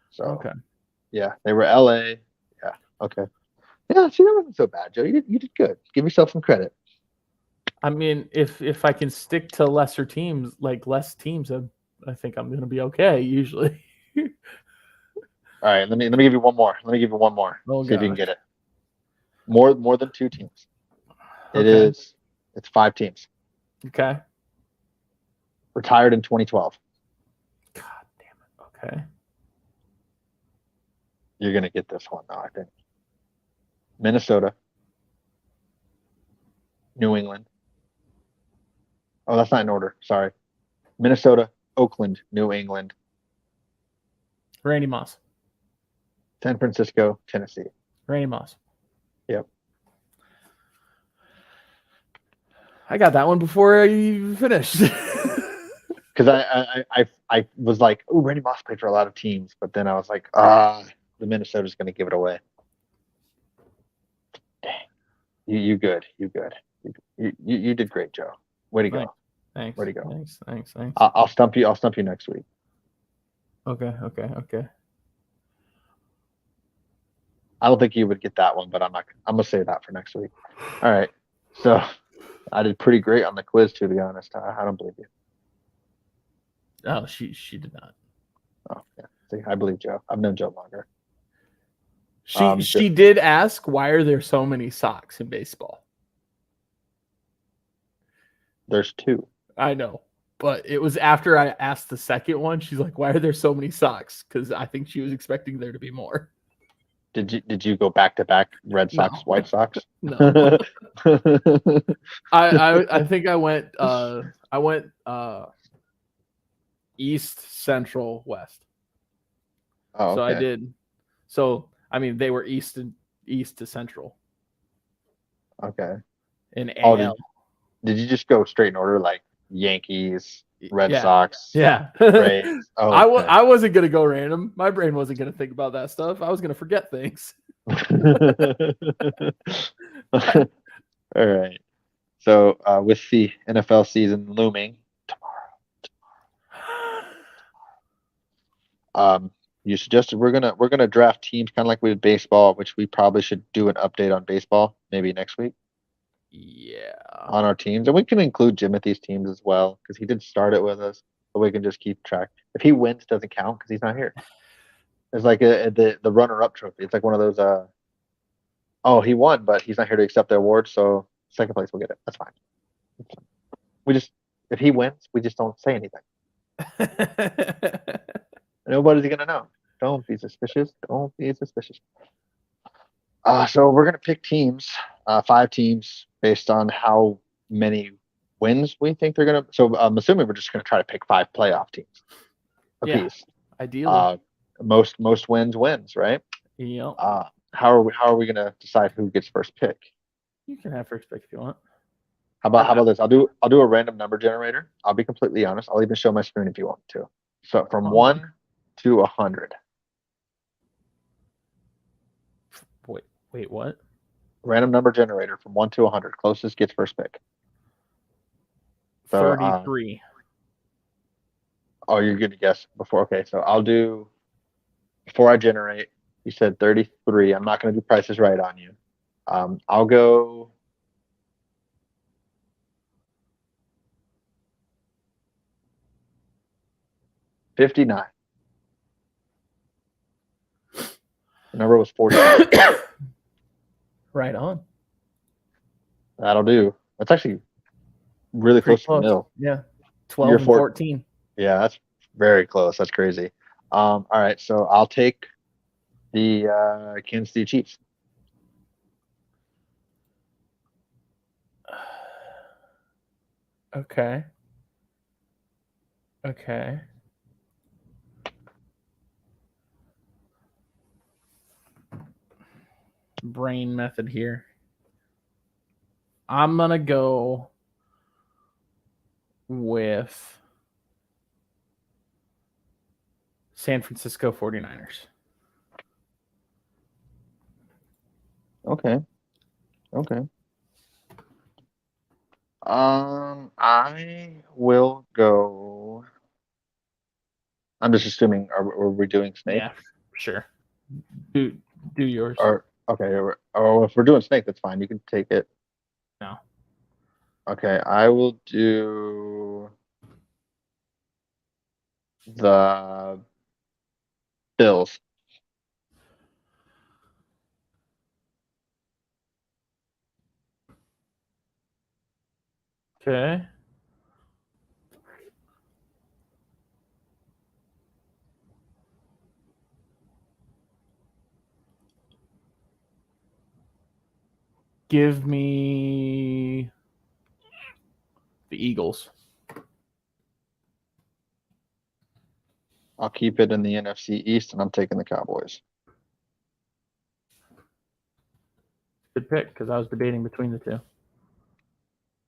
So, okay. Yeah, they were LA. Yeah, okay. Yeah, see, that wasn't so bad, Joe. You did good. Give yourself some credit. I mean, if I can stick to lesser teams, like less teams, I think I'm going to be okay usually. All right, let me give you one more. Let me give you one more. Oh, see if you can get it. More than two teams. It's 5 teams. Okay. Retired in 2012. God damn it. Okay. You're gonna get this one now, I think. Minnesota, New England. Oh, that's not in order. Sorry. Minnesota, Oakland, New England, Randy Moss. San Francisco, Tennessee. Randy Moss. Yep. I got that one before you finished. Because I was like, oh, Randy Moss played for a lot of teams, but then I was like, the Minnesota's going to give it away. Dang, you good, you good, you did great, Joe. Way to go, Thanks. way to go. Thanks. I'll stump you. I'll stump you next week. Okay. I don't think you would get that one, but I'm gonna save that for next week. All right. So I did pretty great on the quiz, to be honest. I don't believe you. Oh, she did not. Oh yeah. See, I believe Joe. I've known Joe longer. She did ask, why are there so many socks in baseball? There's 2. I know, but it was after I asked the second one. She's like, why are there so many socks? Because I think she was expecting there to be more. Did you go back to back Red Sox, No. White Sox? No. I think I went East, Central, West. Oh, okay. So I did. So I mean, they were east to central. Okay. In Oh, AL. did you just go straight in order, like Yankees, Red Yeah. Sox? Yeah. Rays? Oh, okay. I wasn't gonna go random. My brain wasn't gonna think about that stuff. I was gonna forget things. All right. So with the NFL season looming tomorrow, you suggested we're gonna draft teams kind of like we did baseball, which we probably should do an update on baseball maybe next week Yeah. on our teams, and we can include Jimothy's teams as well because he did start it with us, but we can just keep track. If he wins, doesn't count because he's not here. It's like the runner-up trophy. It's like one of those. Oh, he won, but he's not here to accept the award, so second place will get it. That's fine. We just, if he wins, we just don't say anything. Nobody's gonna know. Don't be suspicious. Don't be suspicious. So we're gonna pick teams, 5 teams based on how many wins we think they're gonna. So I'm assuming we're just gonna try to pick 5 playoff teams apiece. Ideally. Most wins, right? Yep. How are we gonna decide who gets first pick? You can have first pick if you want. How about this? I'll do a random number generator. I'll be completely honest. I'll even show my screen if you want to. So from 1 to 100. Wait, what? Random number generator from 1 to 100. Closest gets first pick. So, 33. Oh, you're going to guess before. Okay, so I'll do before I generate. You said 33. I'm not going to do prices right on you. I'll go. $59. The number was 40. Right on. That'll do. That's actually really close to the middle. Yeah. 12 and 14. Yeah, that's very close. That's crazy. All right, so I'll take the Kansas City Chiefs. Okay. Brain method here. I'm gonna go with San Francisco 49ers. Okay. I will go. I'm just assuming. Are we doing snake? Yeah, sure. Do yours. Or okay. Or if we're doing snake, that's fine. You can take it. No. Okay, I will do the Bills. Okay. Give me the Eagles. I'll keep it in the NFC East, and I'm taking the Cowboys. Good pick, because I was debating between the two.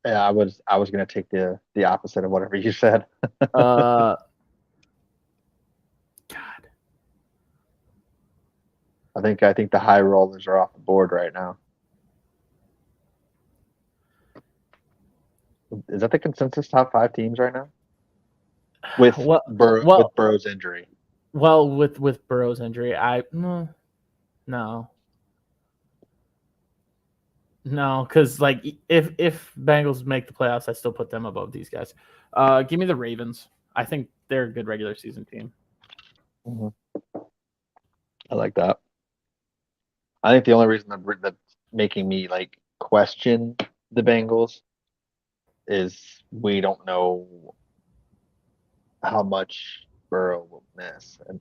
Yeah, I was gonna take the opposite of whatever you said. God. I think the high rollers are off the board right now. Is that the consensus top 5 teams right now? With Well, with Burrow's injury. Well, with Burrow's injury, no, because like if Bengals make the playoffs, I still put them above these guys. Give me the Ravens. I think they're a good regular season team. I like that. I think the only reason that's making me like question the Bengals is we don't know how much Burrow will miss. And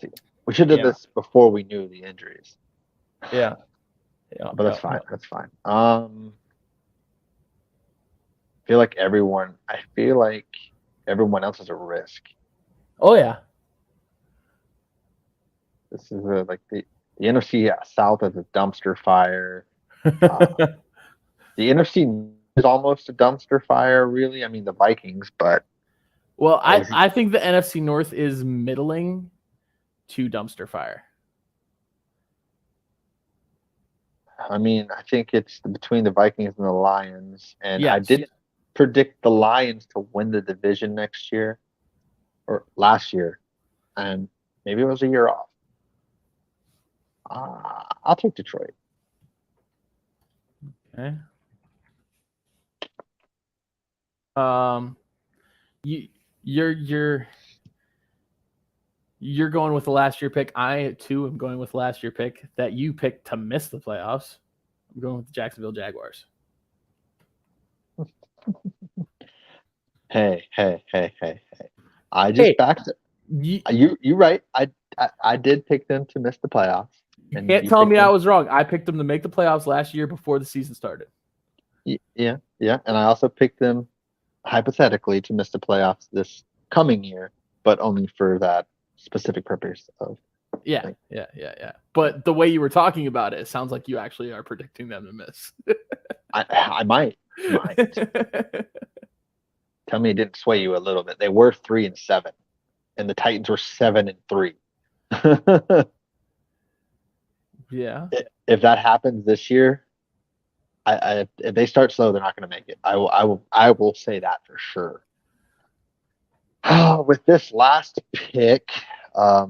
see, we should have done this before we knew the injuries. Yeah. But that's fine. That's fine. I feel like everyone else is a risk. Oh yeah. This is like the NFC South is a dumpster fire. The NFC is almost a dumpster fire, really. I mean, the Vikings, but well, I think the NFC North is middling to dumpster fire. I mean, I think it's between the Vikings and the Lions, and Yes. I did predict the Lions to win the division next year or last year, and maybe it was a year off. I'll take Detroit. Okay. You're going with the last year pick. I too am going with last year pick that you picked to miss the playoffs. I'm going with the Jacksonville Jaguars. Hey. I just backed it. You right. I did pick them to miss the playoffs. You can't tell me I was wrong. I picked them to make the playoffs last year before the season started. Yeah. And I also picked them hypothetically to miss the playoffs this coming year, but only for that specific purpose of. Yeah. But the way you were talking about it sounds like you actually are predicting them to miss. I might. Tell me it didn't sway you a little bit. They were 3-7, and the Titans were 7-3. Yeah. If that happens this year, if they start slow, they're not going to make it. I will say that for sure. With this last pick, I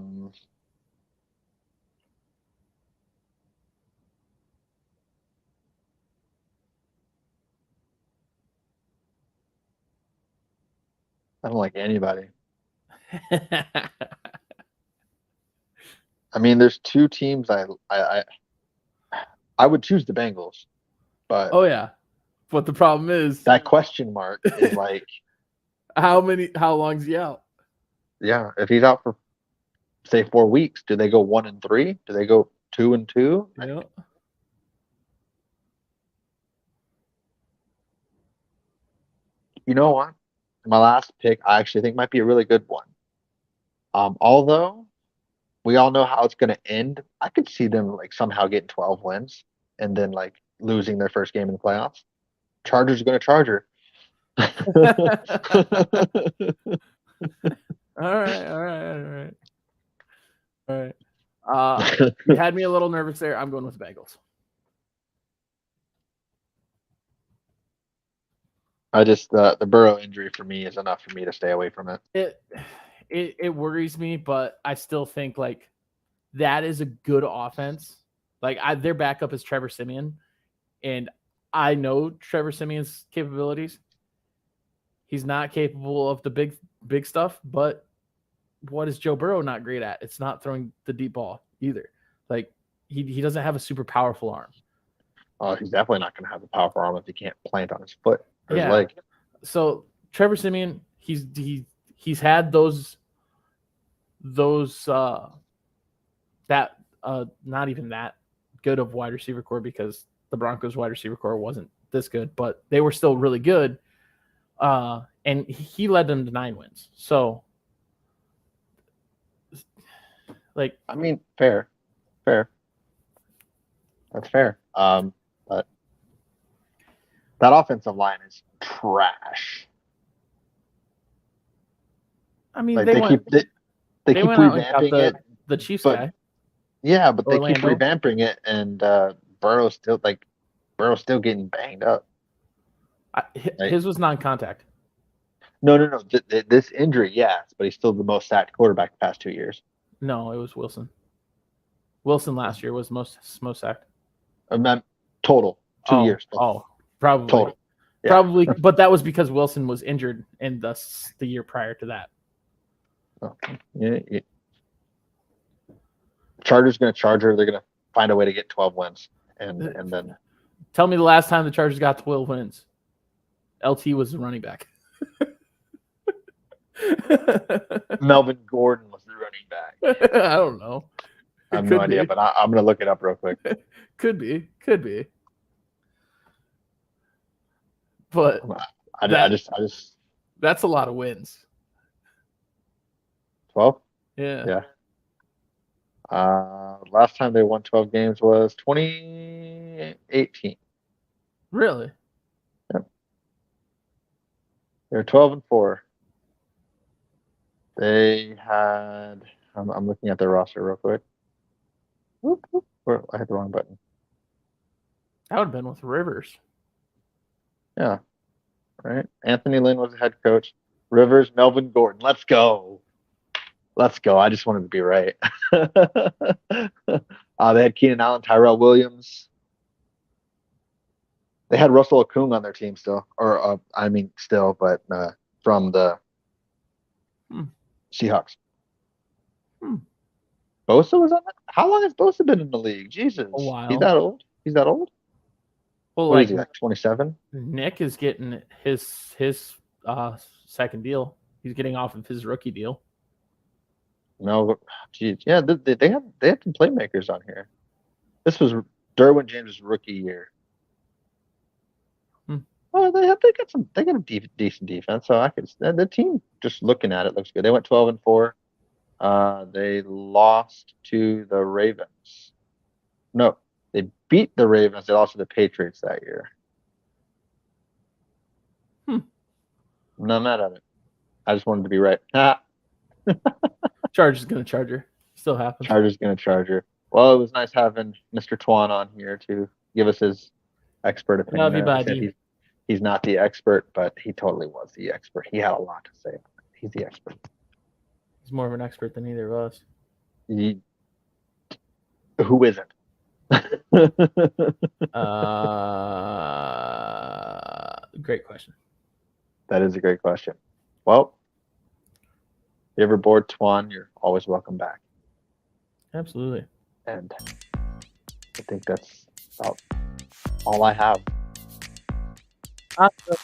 don't like anybody. I mean, there's 2 teams I would choose the Bengals, but oh yeah. But the problem is that question mark is like how long's he out? Yeah, if he's out for say 4 weeks, do they go 1-3? Do they go 2-2? Yeah. You know what? My last pick, I actually think might be a really good one. Although we all know how it's going to end, I could see them like somehow getting 12 wins and then like losing their first game in the playoffs. Chargers are going to Charger. All right. You had me a little nervous there. I'm going with the Bengals. I just the Burrow injury for me is enough for me to stay away from it. It worries me, but I still think like that is a good offense. Like their backup is Trevor Siemian, and I know Trevor Siemian's capabilities. He's not capable of the big stuff, but what is Joe Burrow not great at? It's not throwing the deep ball either. Like he doesn't have a super powerful arm. He's definitely not going to have a powerful arm if he can't plant on his foot or his leg. So Trevor Siemian, he's had those that not even that good of wide receiver core because the Broncos wide receiver core wasn't this good, but they were still really good. And he led them to 9 wins. So like, I mean, fair. That's fair. But that offensive line is trash. I mean, like they keep went out and got revamping it. The Chiefs but guy. Yeah, but they keep Orlando. revamping it, and Burrow's still getting banged up. Right? His was non-contact. No. This injury, yes, but he's still the most sacked quarterback the past 2 years. No, it was Wilson. Wilson last year was most sacked. Total 2 years. Probably. Total. Yeah. Probably, but that was because Wilson was injured in the year prior to that. Yeah. Chargers going to Charger. They're going to find a way to get 12 wins, and then Tell me the last time the Chargers got 12 wins. LT was the running back. Melvin Gordon was the running back. I don't know. I have no idea, but I'm going to look it up real quick. Could be. But I just that's a lot of wins. 12. Yeah. Last time they won 12 games was 2018. Really? Yep. They're 12-4. They had. I'm looking at their roster real quick. Whoop. I hit the wrong button. That would have been with Rivers. Yeah. Right. Anthony Lynn was the head coach. Rivers, Melvin Gordon. Let's go. I just wanted to be right. They had Keenan Allen, Tyrell Williams. They had Russell Okung on their team still, but from the Seahawks. Bosa was on that. How long has Bosa been in the league? Jesus, a while. He's that old. Well, What is he, like 27? Nick is getting his second deal. He's getting off of his rookie deal. No, geez, yeah, they had some playmakers on here. This was Derwin James' rookie year. Oh, they got a decent defense. So the team, just looking at it, looks good. They went 12-4. They lost to the Ravens. No, they beat the Ravens. They lost to the Patriots that year. I'm not mad at it. I just wanted to be right. Chargers gonna Charger. Still happens. Chargers gonna Charger. Well, it was nice having Mr. Twan on here to give us his expert opinion. Love you, buddy. He's not the expert, but he totally was the expert. He had a lot to say. He's the expert. He's more of an expert than either of us. Who isn't? Great question. That is a great question. Well, if you're ever bored, Twan, you're always welcome back. Absolutely. And I think that's about all I have. Awesome.